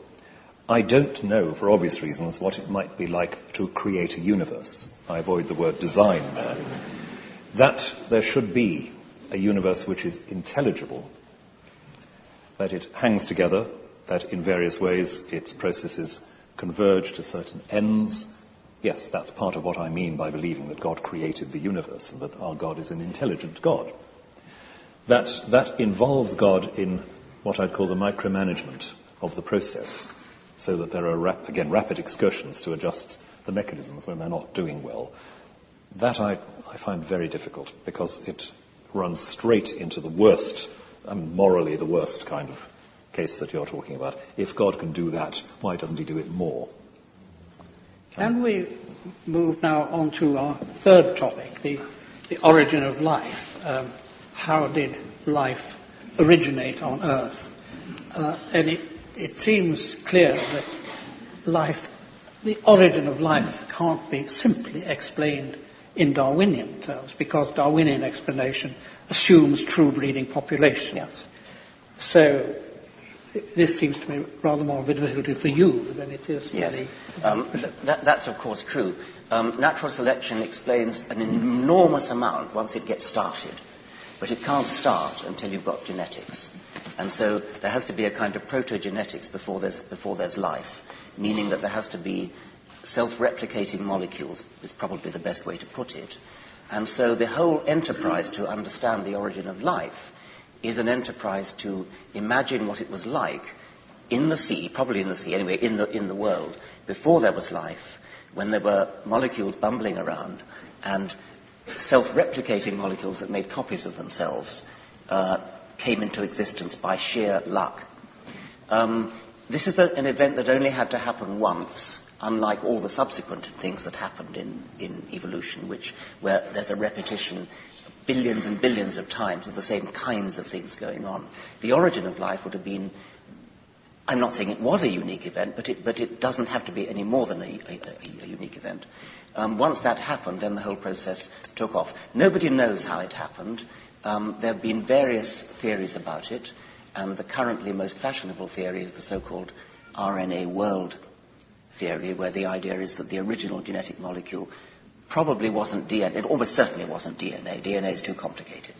I don't know, for obvious reasons, what it might be like to create a universe. I avoid the word design there. That there should be a universe which is intelligible, that it hangs together, that in various ways its processes converge to certain ends. Yes, that's part of what I mean by believing that God created the universe and that our God is an intelligent God. That involves God in what I'd call the micromanagement of the process, so that there are, rapid excursions to adjust the mechanisms when they're not doing well. That I find very difficult, because it runs straight into the worst, morally the worst kind of case that you're talking about. If God can do that, why doesn't he do it more? Can we move now on to our third topic, the origin of life? How did life originate on Earth? And it seems clear that the origin of life can't be simply explained in Darwinian terms, because Darwinian explanation assumes true breeding populations. Yes. So this seems to me rather more of a difficulty for you than it is for yes. the... That's of course true. Natural selection explains an enormous amount once it gets started, but it can't start until you've got genetics. And so there has to be a kind of protogenetics before there's life, meaning that there has to be self-replicating molecules, is probably the best way to put it. And so the whole enterprise to understand the origin of life is an enterprise to imagine what it was like in the sea, probably in the sea anyway, in the world, before there was life, when there were molecules bumbling around and self-replicating molecules that made copies of themselves came into existence by sheer luck. This is an event that only had to happen once, unlike all the subsequent things that happened in evolution, where there's a repetition billions and billions of times of the same kinds of things going on. The origin of life would have been, I'm not saying it was a unique event, but it doesn't have to be any more than a unique event. Once that happened, then the whole process took off. Nobody knows how it happened. There have been various theories about it, and the currently most fashionable theory is the so-called RNA world theory, where the idea is that the original genetic molecule probably wasn't DNA. It almost certainly wasn't DNA. DNA is too complicated.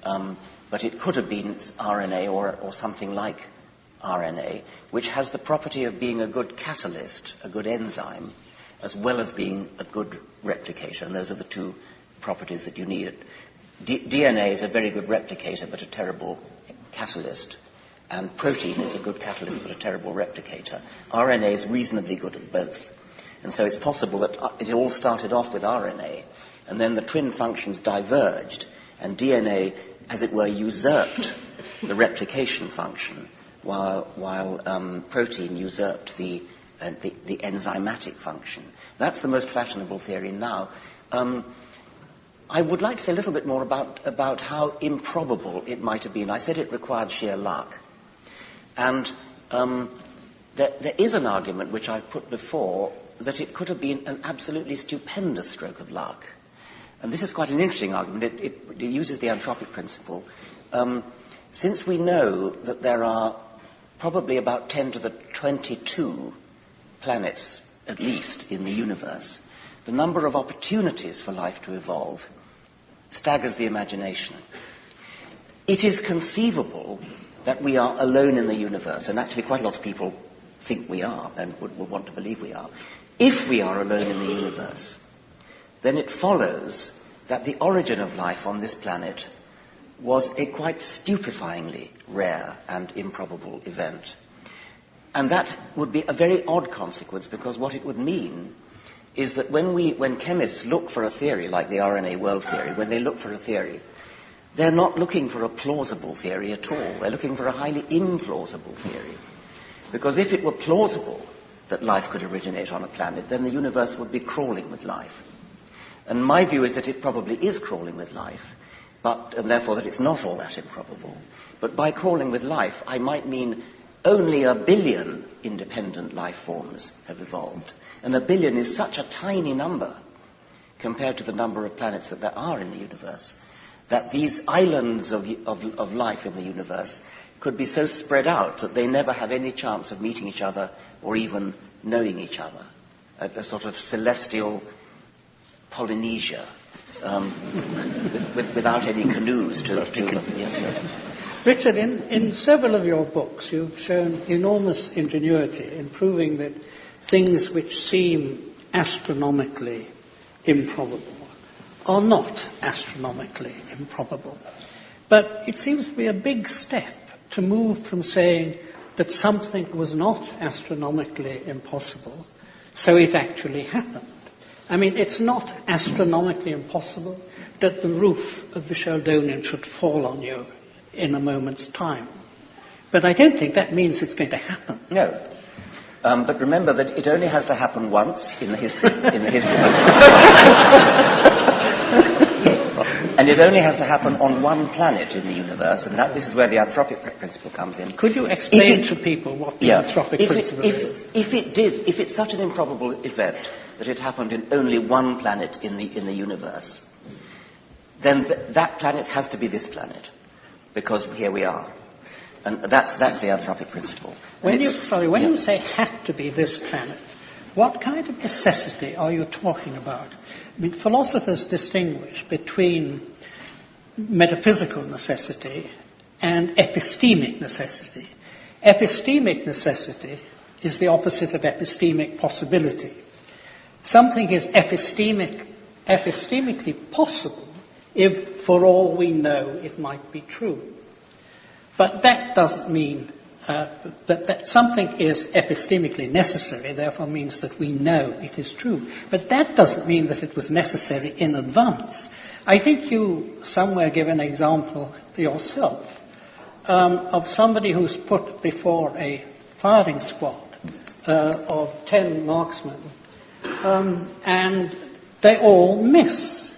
But it could have been RNA or something like RNA, which has the property of being a good catalyst, a good enzyme, as well as being a good replicator. And those are the two properties that you need. DNA is a very good replicator, but a terrible catalyst. And protein is a good catalyst, but a terrible replicator. RNA is reasonably good at both. And so it's possible that it all started off with RNA, and then the twin functions diverged, and DNA, as it were, usurped the replication function, while protein usurped the the enzymatic function. That's the most fashionable theory now. I would like to say a little bit more about how improbable it might have been. I said it required sheer luck. And there is an argument which I've put before that it could have been an absolutely stupendous stroke of luck. And this is quite an interesting argument. It uses the anthropic principle. Since we know that there are probably about 10 to the 22 planets, at least, in the universe, the number of opportunities for life to evolve staggers the imagination. It is conceivable that we are alone in the universe, and actually quite a lot of people think we are and would want to believe we are. If we are alone in the universe, then it follows that the origin of life on this planet was a quite stupefyingly rare and improbable event. And that would be a very odd consequence, because what it would mean is that when chemists look for a theory like the RNA world theory, when they look for a theory, they're not looking for a plausible theory at all. They're looking for a highly implausible theory. Because if it were plausible that life could originate on a planet, then the universe would be crawling with life. And my view is that it probably is crawling with life, and therefore that it's not all that improbable. But by crawling with life, I might mean only 1 billion independent life forms have evolved. And 1 billion is such a tiny number compared to the number of planets that there are in the universe, that these islands of life in the universe could be so spread out that they never have any chance of meeting each other or even knowing each other. A sort of celestial Polynesia, without any canoes to yes. Richard, in several of your books, you've shown enormous ingenuity in proving that things which seem astronomically improbable are not astronomically improbable. But it seems to be a big step to move from saying that something was not astronomically impossible, so it actually happened. I mean, it's not astronomically impossible that the roof of the Sheldonian should fall on you in a moment's time. But I don't think that means it's going to happen. No. But remember that it only has to happen once in the history of and it only has to happen on one planet in the universe, and this is where the anthropic principle comes in. Could you explain to people what the anthropic principle is? If it's such an improbable event that it happened in only one planet in the universe, then that planet has to be this planet, because here we are. And that's the anthropic principle. When you say had to be this planet, what kind of necessity are you talking about? I mean, philosophers distinguish between metaphysical necessity and epistemic necessity. Epistemic necessity is the opposite of epistemic possibility. Something is epistemically possible if, for all we know, it might be true. But that doesn't mean that something is epistemically necessary, therefore means that we know it is true. But that doesn't mean that it was necessary in advance. I think you somewhere give an example yourself of somebody who's put before a firing squad of 10 marksmen, and they all miss.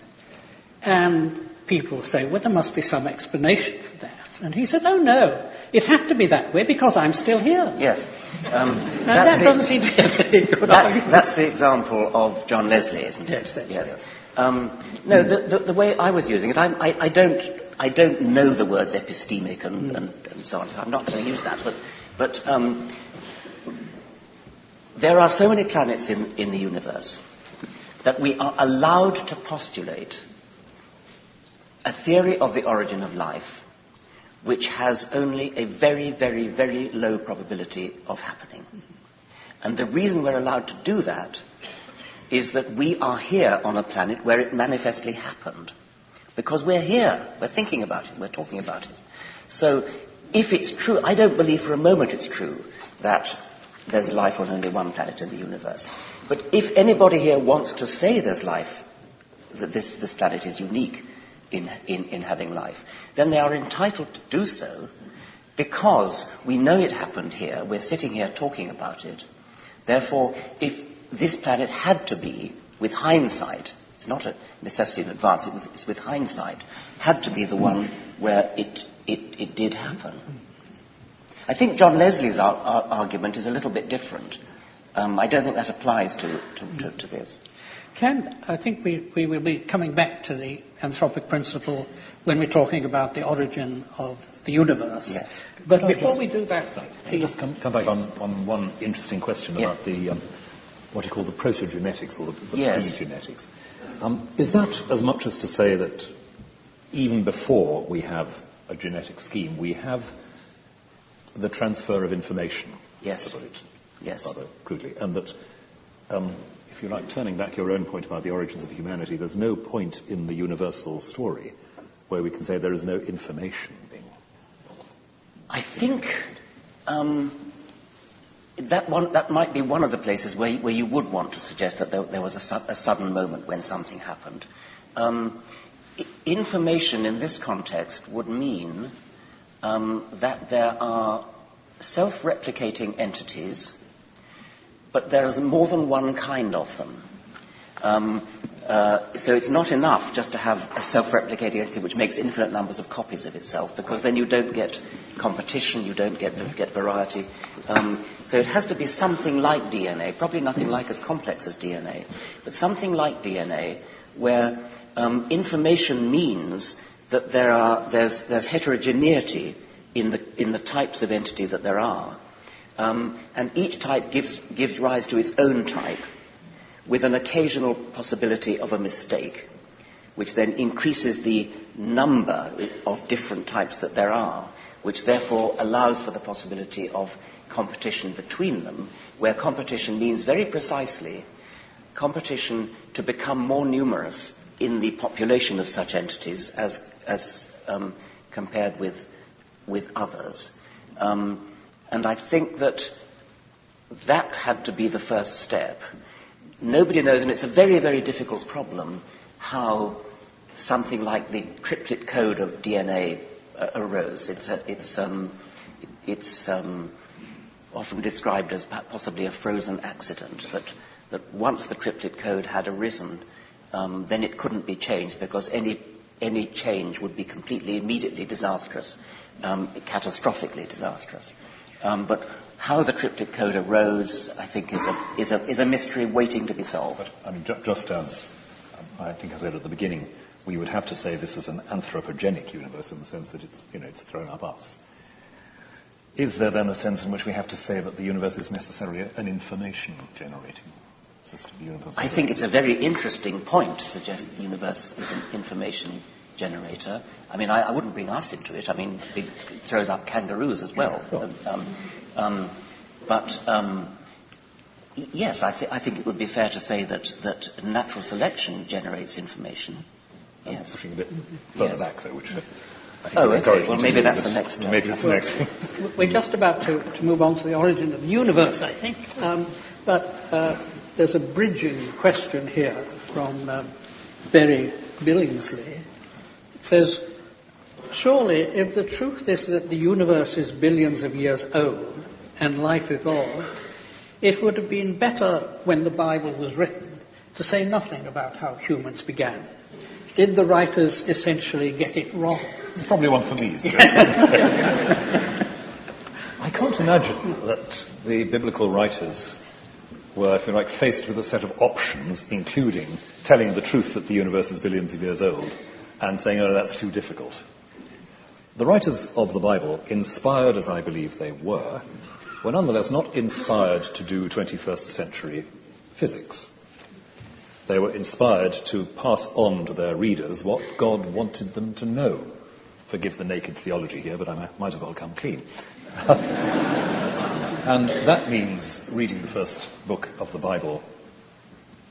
And people say, well, there must be some explanation for that. And he said, oh, no, it had to be that way because I'm still here. Yes. That doesn't seem to be a very good argument. That's the example of John Leslie, isn't it? Yes. No, the way I was using it, I don't know the words epistemic and so on, so I'm not going to use that. But there are so many planets in the universe that we are allowed to postulate a theory of the origin of life which has only a very, very, very low probability of happening. And the reason we're allowed to do that is that we are here on a planet where it manifestly happened. Because we're here, we're thinking about it, we're talking about it. So if it's true, I don't believe for a moment it's true that there's life on only one planet in the universe. But if anybody here wants to say there's life, that this planet is unique in having life, then they are entitled to do so because we know it happened here, we're sitting here talking about it, Therefore, if this planet had to be, with hindsight, it's not a necessity in advance, it's with hindsight, had to be the one where it did happen. I think John Leslie's argument is a little bit different. I don't think that applies to this. I think we will be coming back to the anthropic principle when we're talking about the origin of the universe. Yes. But before we do that, I'll just come back on one interesting question about the what you call the protogenetics or the pre-genetics. Is that as much as to say that even before we have a genetic scheme, we have the transfer of information? Yes. To put it yes. rather crudely. And that, if you like, turning back your own point about the origins of humanity, there's no point in the universal story where we can say there is no information being. I think that might be one of the places where you would want to suggest that there was a sudden moment when something happened. Information in this context would mean that there are self-replicating entities, but there is more than one kind of them. So it's not enough just to have a self-replicating entity which makes infinite numbers of copies of itself, because then you don't get competition, you don't get variety. So it has to be something like DNA, probably nothing like as complex as DNA, but something like DNA where information means that there's heterogeneity in the types of entity that there are. And each type gives rise to its own type, with an occasional possibility of a mistake, which then increases the number of different types that there are, which therefore allows for the possibility of competition between them, where competition means very precisely competition to become more numerous in the population of such entities as compared with others. And I think that had to be the first step. Nobody knows, and it's a very, very difficult problem, how something like the cryptic code of DNA arose. It's often described as possibly a frozen accident, that once the cryptic code had arisen, then it couldn't be changed, because any change would be completely, immediately disastrous, catastrophically disastrous. But how the cryptic code arose, I think, is a mystery waiting to be solved. But, I mean, just as I think I said at the beginning, we would have to say this is an anthropogenic universe in the sense that it's thrown up us. Is there then a sense in which we have to say that the universe is necessarily an information-generating system? I think it's a very interesting point to suggest that the universe is an information generator. I mean, I wouldn't bring us into it. I mean, it throws up kangaroos as well. Yes, I think it would be fair to say that natural selection generates information. Yes. Pushing a bit further back, though, which I think okay. Well, maybe that's the next. Maybe it's the next. We're just about to move on to the origin of the universe, I think. But there's a bridging question here from Berry Billingsley. It says, surely if the truth is that the universe is billions of years old and life evolved, it would have been better when the Bible was written to say nothing about how humans began. Did the writers essentially get it wrong? It's probably one for me. I can't imagine that the biblical writers were, if you like, faced with a set of options, including telling the truth that the universe is billions of years old and saying, oh, that's too difficult. The writers of the Bible, inspired as I believe they were nonetheless not inspired to do 21st century physics. They were inspired to pass on to their readers what God wanted them to know. Forgive the naked theology here, but I might as well come clean. And that means, reading the first book of the Bible,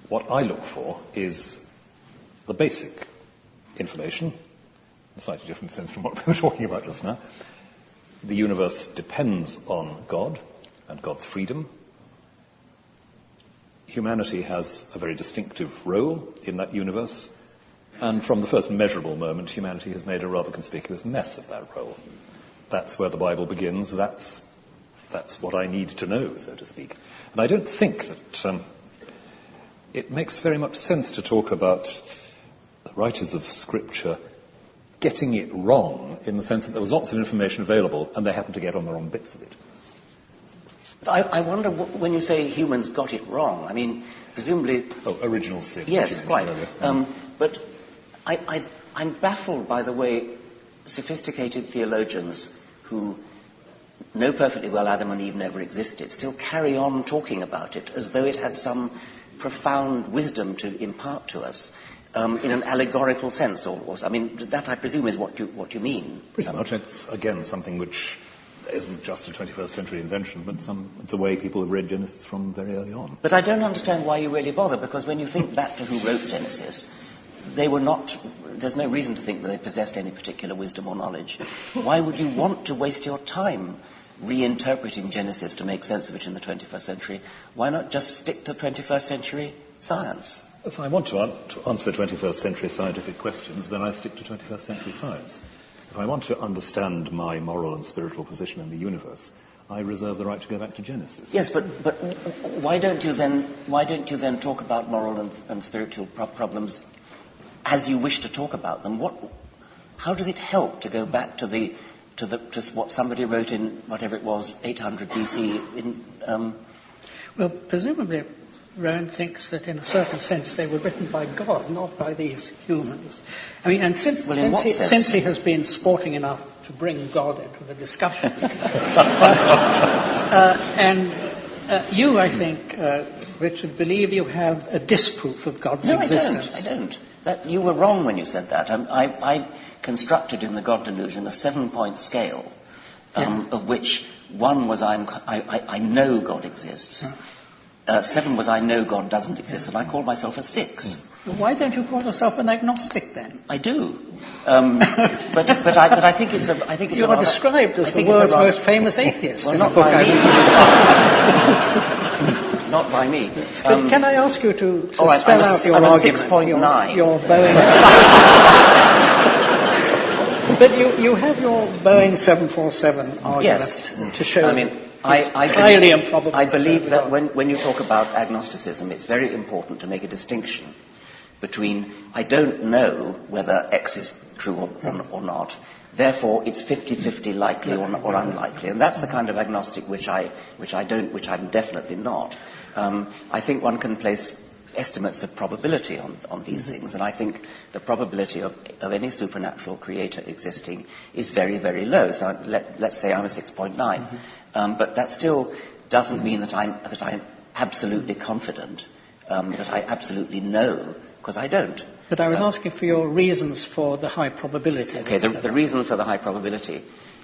what I look for is the basic information, in a slightly different sense from what we were talking about just now. The universe depends on God and God's freedom. Humanity has a very distinctive role in that universe, and from the first measurable moment, humanity has made a rather conspicuous mess of that role. That's where the Bible begins. That's That's what I need to know, so to speak. And I don't think that it makes very much sense to talk about the writers of Scripture getting it wrong, in the sense that there was lots of information available and they happened to get on the wrong bits of it. But I wonder, when you say humans got it wrong, I mean, presumably... Oh, original sin. Yes, quite. But I'm baffled by the way sophisticated theologians who know perfectly well Adam and Eve never existed still carry on talking about it as though it had some profound wisdom to impart to us. In an allegorical sense, almost. I mean, that, I presume, is what you mean. Pretty much. It's, again, something which isn't just a 21st century invention, but it's a way people have read Genesis from very early on. But I don't understand why you really bother, because when you think back to who wrote Genesis, there's no reason to think that they possessed any particular wisdom or knowledge. Why would you want to waste your time reinterpreting Genesis to make sense of it in the 21st century? Why not just stick to 21st century science? If I want to answer 21st century scientific questions, then I stick to 21st century science. If I want to understand my moral and spiritual position in the universe, I reserve the right to go back to Genesis. Yes, but why don't you then talk about moral and spiritual problems as you wish to talk about them? How does it help to go back to what somebody wrote in whatever it was 800 BC? Well, presumably Rowan thinks that in a certain sense they were written by God, not by these humans. I mean, and since he has been sporting enough to bring God into the discussion, you, I think, Richard, believe you have a disproof of God's existence. No, I don't. You were wrong when you said that. I constructed in the God Delusion a 7-point scale, of which 1 was I know God exists. 7 was I know God doesn't exist, and I call myself a 6. Well, why don't you call yourself an agnostic then? I do, but I think it's. You are described as the world's most famous atheist. Well, not by me. Not by me. But can I ask you to right, spell out your argument? 6.9. Your Boeing. But you have your Boeing 747 argument to show. I mean, highly improbable. I believe that when you talk about agnosticism, it's very important to make a distinction between I don't know whether X is true or not, therefore it's 50-50 likely or unlikely, and that's the kind of agnostic which I'm definitely not. I think one can place estimates of probability on these things, and I think the probability of any supernatural creator existing is very, very low. So let's say I'm a 6.9. But that still doesn't mean that I'm absolutely confident, that I absolutely know, because I don't. But I was asking for your reasons for the high probability. Okay, the reasons for the high probability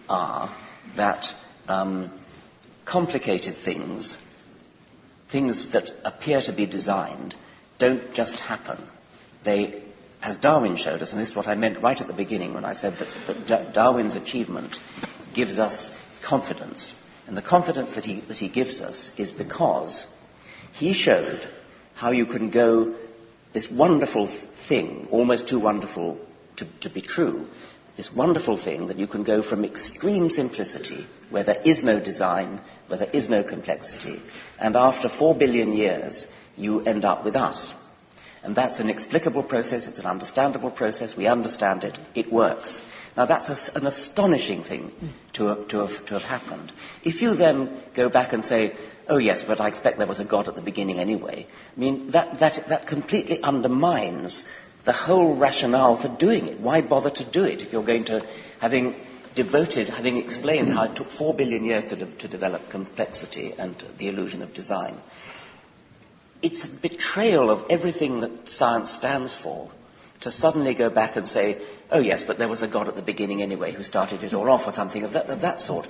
are that complicated things that appear to be designed, don't just happen. They, as Darwin showed us, and this is what I meant right at the beginning when I said that Darwin's achievement gives us confidence. And the confidence that he gives us is because he showed how you can go this wonderful thing, almost too wonderful to be true, this wonderful thing that you can go from extreme simplicity, where there is no design, where there is no complexity, and after 4 billion years, you end up with us. And that's an explicable process, it's an understandable process, we understand it, it works. Now that's an astonishing thing to have happened. If you then go back and say, oh yes, but I expect there was a God at the beginning anyway, I mean, that completely undermines the whole rationale for doing it. Why bother to do it if you're going to, having explained how it took 4 billion years to develop complexity and the illusion of design? It's a betrayal of everything that science stands for to suddenly go back and say, oh yes, but there was a God at the beginning anyway who started it all off, or something of that sort.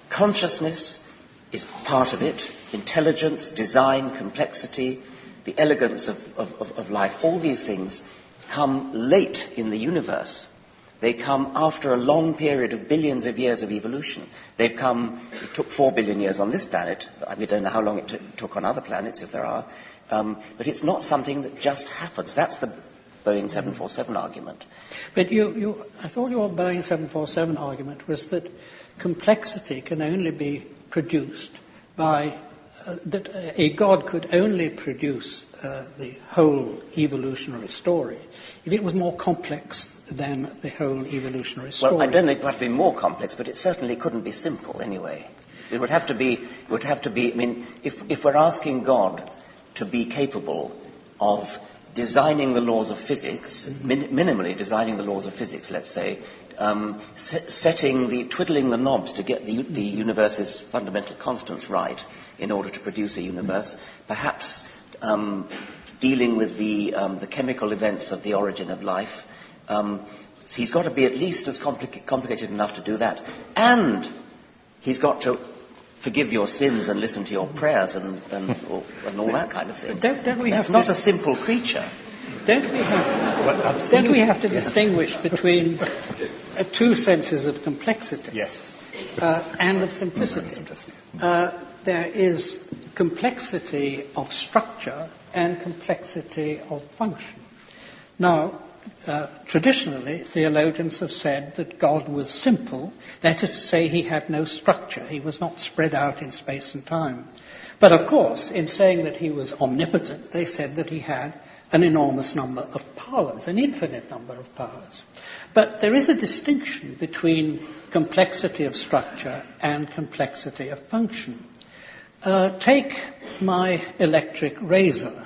Consciousness is part of it. Intelligence, design, complexity, the elegance of life, all these things come late in the universe. They come after a long period of billions of years of evolution. It took 4 billion years on this planet. We don't know how long it took on other planets, if there are. But it's not something that just happens. That's the Boeing 747 argument. But I thought your Boeing 747 argument was that complexity can only be produced by that a God could only produce the whole evolutionary story if it was more complex than the whole evolutionary story. Well, I don't think it would have to be more complex, but it certainly couldn't be simple anyway. It would have to be, I mean, if we're asking God to be capable of designing the laws of physics, minimally designing the laws of physics, let's say, twiddling the knobs to get the universe's fundamental constants right in order to produce a universe, perhaps dealing with the chemical events of the origin of life. He's got to be at least as complicated enough to do that. And he's got to forgive your sins and listen to your prayers and all that kind of thing. That's not a simple creature. Don't we have to distinguish between two senses of complexity? Yes. And of simplicity. There is complexity of structure and complexity of function. Now, traditionally, theologians have said that God was simple. That is to say, he had no structure. He was not spread out in space and time. But of course, in saying that he was omnipotent, they said that he had an enormous number of powers, an infinite number of powers. But there is a distinction between complexity of structure and complexity of function. Take my electric razor.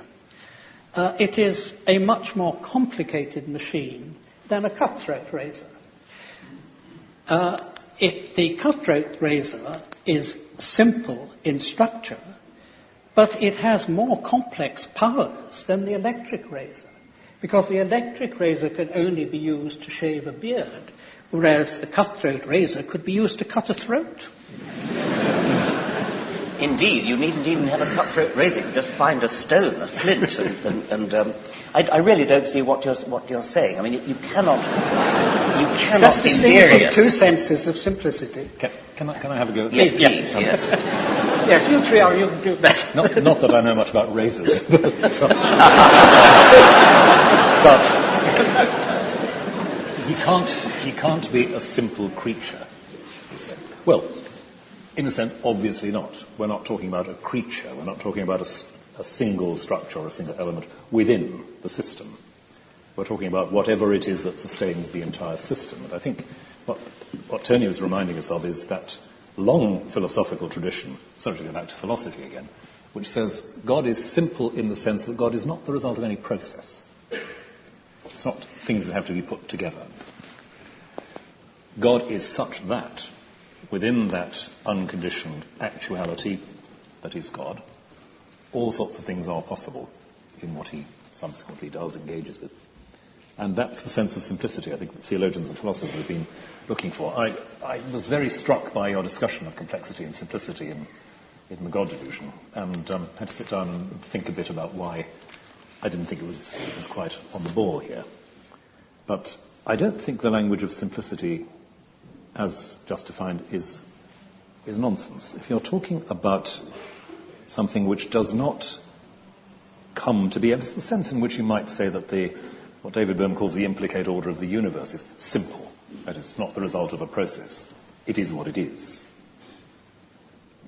It is a much more complicated machine than a cutthroat razor. The cutthroat razor is simple in structure, but it has more complex powers than the electric razor, because the electric razor can only be used to shave a beard, whereas the cutthroat razor could be used to cut a throat. Indeed, you needn't even have a cutthroat razor. You can just find a stone, a flint, and I really don't see what you're saying. I mean, you cannot Just be distinguish serious. two senses of simplicity. Can I have a go? Yes, please. Yes. Yes, you three are. You can do that. Not that I know much about razors, but he can't be a simple creature, you say. Well, in a sense, obviously not. We're not talking about a creature. We're not talking about a single structure or a single element within the system. We're talking about whatever it is that sustains the entire system. And I think what Tony was reminding us of is that long philosophical tradition, sorry to go back to philosophy again, which says God is simple in the sense that God is not the result of any process. It's not things that have to be put together. God is such that within that unconditioned actuality that is God, all sorts of things are possible in what he subsequently does, engages with. And that's the sense of simplicity I think that theologians and philosophers have been looking for. I was very struck by your discussion of complexity and simplicity in the God delusion, and had to sit down and think a bit about why I didn't think it was quite on the ball here. But I don't think the language of simplicity, as just defined, is nonsense. If you're talking about something which does not come to be, in the sense in which you might say that what David Bohm calls the implicate order of the universe is simple, that is, it's not the result of a process. It is what it is,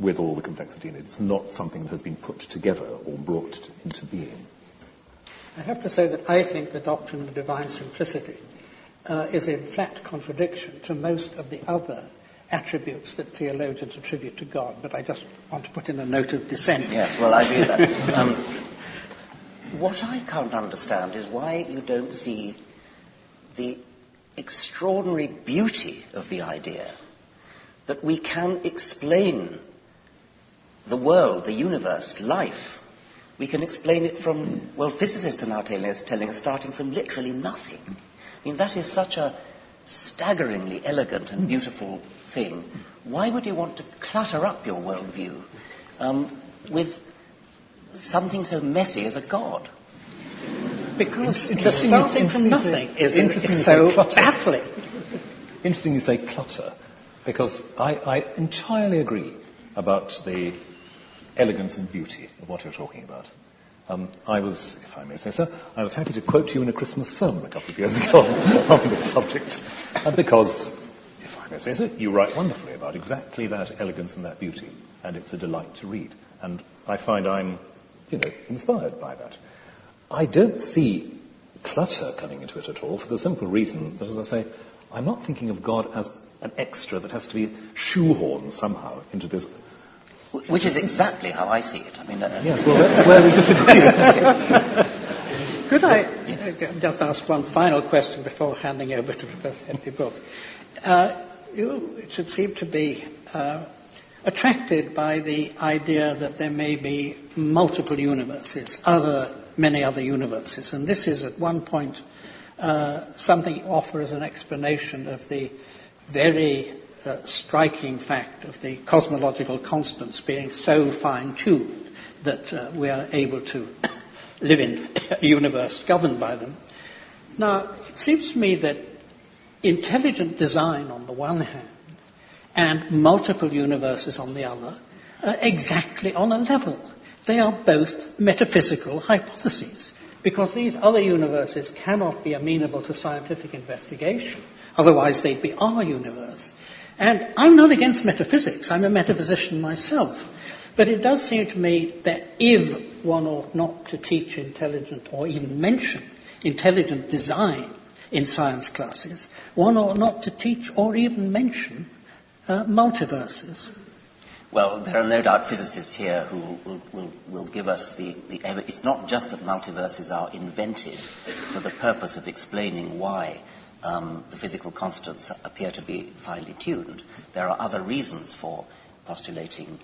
with all the complexity in it. It's not something that has been put together or brought into being. I have to say that I think the doctrine of divine simplicity is in flat contradiction to most of the other attributes that theologians attribute to God, but I just want to put in a note of dissent. Yes, well, I agree with that. What I can't understand is why you don't see the extraordinary beauty of the idea that we can explain the world, the universe, life. We can explain it from, well, physicists are now telling us starting from literally nothing. I mean, that is such a staggeringly elegant and beautiful thing. Why would you want to clutter up your worldview with something so messy as a God? Because the starting from nothing is so baffling. Interesting you say clutter, because I entirely agree about the elegance and beauty of what you're talking about. I was, if I may say so, I was happy to quote you in a Christmas sermon a couple of years ago on this subject, because, if I may say so, you write wonderfully about exactly that elegance and that beauty, and it's a delight to read. And I find I'm, inspired by that. I don't see clutter coming into it at all, for the simple reason that, as I say, I'm not thinking of God as an extra that has to be shoehorned somehow into this. Which is exactly how I see it. I mean, yes, well, that's where we disagree. Could I just ask one final question before handing over to Professor Henry Brook? You should seem to be attracted by the idea that there may be multiple universes, many other universes, and this is at one point something you offer as an explanation of the very striking fact of the cosmological constants being so fine-tuned that we are able to live in a universe governed by them. Now, it seems to me that intelligent design on the one hand and multiple universes on the other are exactly on a level. They are both metaphysical hypotheses, because these other universes cannot be amenable to scientific investigation. Otherwise, they'd be our universe. And I'm not against metaphysics. I'm a metaphysician myself. But it does seem to me that if one ought not to teach intelligent or even mention intelligent design in science classes, one ought not to teach or even mention multiverses. Well, there are no doubt physicists here who will give us the evidence. It's not just that multiverses are invented for the purpose of explaining why the physical constants appear to be finely tuned. There are other reasons for postulating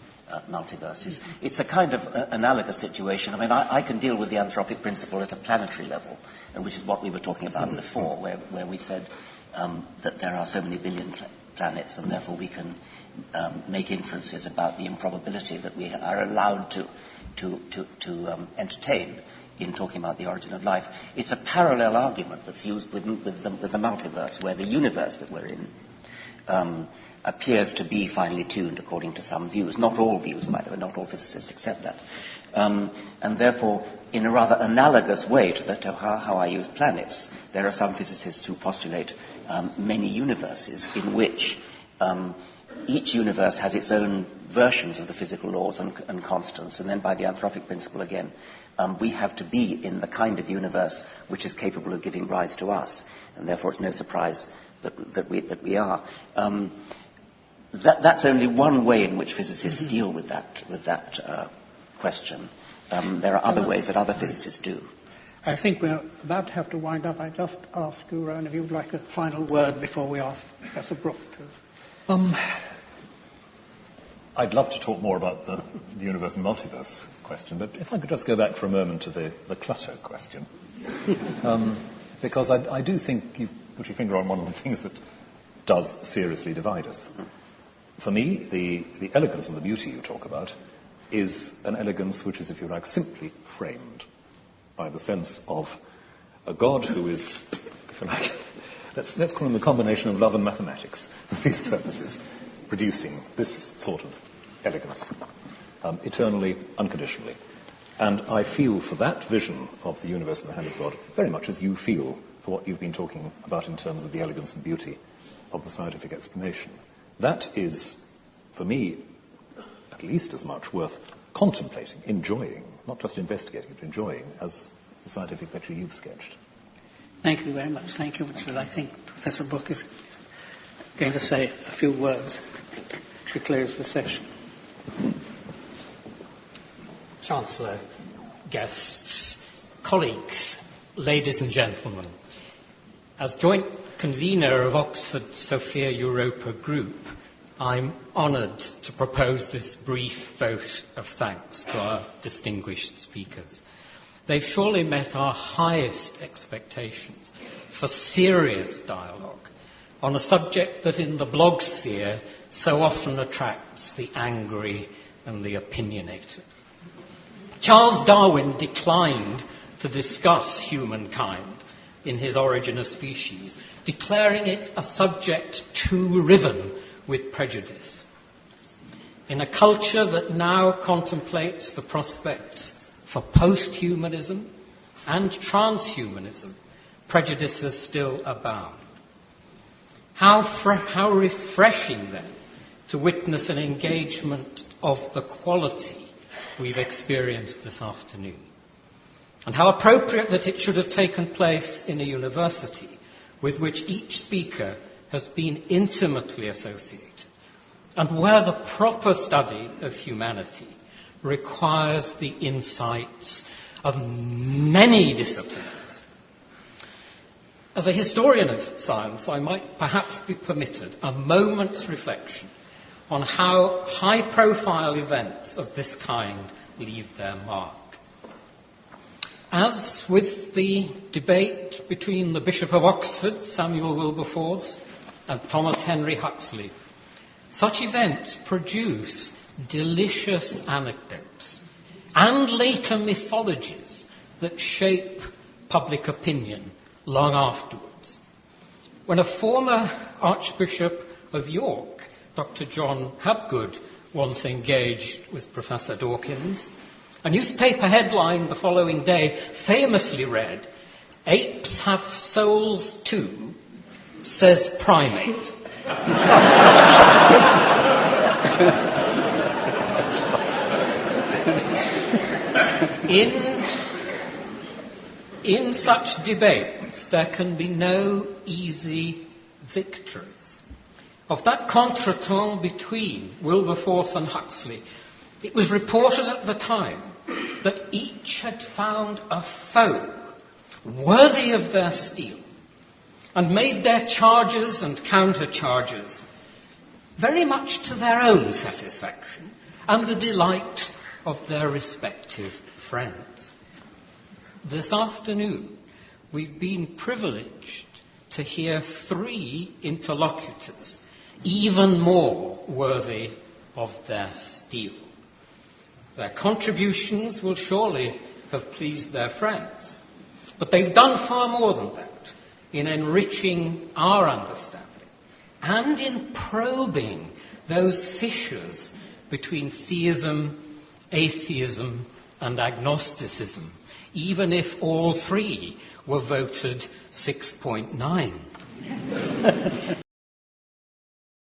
multiverses. It's a kind of analogous situation. I mean, I can deal with the anthropic principle at a planetary level, which is what we were talking about before, where we said that there are so many billion planets, and therefore we can make inferences about the improbability that we are allowed to entertain in talking about the origin of life. It's a parallel argument that's used with the multiverse, where the universe that we're in appears to be finely tuned according to some views. Not all views, by the way, not all physicists accept that. And therefore, in a rather analogous way to how I use planets, there are some physicists who postulate many universes in which each universe has its own versions of the physical laws and constants, and then by the anthropic principle again, we have to be in the kind of universe which is capable of giving rise to us, and therefore it's no surprise that we are. That's only one way in which physicists deal with that question. There are other ways that other physicists do. I think we're about to have to wind up. I just ask you, Rowan, if you would like a final word before we ask Professor Brook to... I'd love to talk more about the universe and multiverse question, but if I could just go back for a moment to the clutter question. Because I do think you've put your finger on one of the things that does seriously divide us. For me, the elegance and the beauty you talk about is an elegance which is, if you like, simply framed by the sense of a God who is, if you like, let's call him the combination of love and mathematics for these purposes, producing this sort of elegance, eternally, unconditionally. And I feel for that vision of the universe in the hand of God very much as you feel for what you've been talking about in terms of the elegance and beauty of the scientific explanation. That is, for me, at least as much worth contemplating, enjoying, not just investigating, but enjoying, as the scientific picture you've sketched. Thank you very much. Thank you, Richard. I think Professor Brook is going to say a few words to close the session. Chancellor, guests, colleagues, ladies and gentlemen, as joint convener of Oxford Sophia Europa Group, I'm honoured to propose this brief vote of thanks to our distinguished speakers. They've surely met our highest expectations for serious dialogue on a subject that in the blog sphere so often attracts the angry and the opinionated. Charles Darwin declined to discuss humankind in his Origin of Species, declaring it a subject too riven with prejudice. In a culture that now contemplates the prospects for post-humanism and transhumanism, prejudices still abound. How refreshing, then, to witness an engagement of the quality we've experienced this afternoon. And how appropriate that it should have taken place in a university with which each speaker has been intimately associated, and where the proper study of humanity requires the insights of many disciplines. As a historian of science, I might perhaps be permitted a moment's reflection on how high-profile events of this kind leave their mark. As with the debate between the Bishop of Oxford, Samuel Wilberforce, and Thomas Henry Huxley, such events produce delicious anecdotes and later mythologies that shape public opinion long afterwards. When a former Archbishop of York, Dr. John Hapgood, once engaged with Professor Dawkins, a newspaper headline the following day famously read, "Apes have souls too, says primate." In such debates, there can be no easy victories. Of that contretemps between Wilberforce and Huxley, it was reported at the time that each had found a foe worthy of their steel and made their charges and countercharges very much to their own satisfaction and the delight of their respective friends. This afternoon, we've been privileged to hear 3 interlocutors even more worthy of their steel. Their contributions will surely have pleased their friends, but they've done far more than that in enriching our understanding and in probing those fissures between theism, atheism, and agnosticism, even if all 3 were voted 6.9.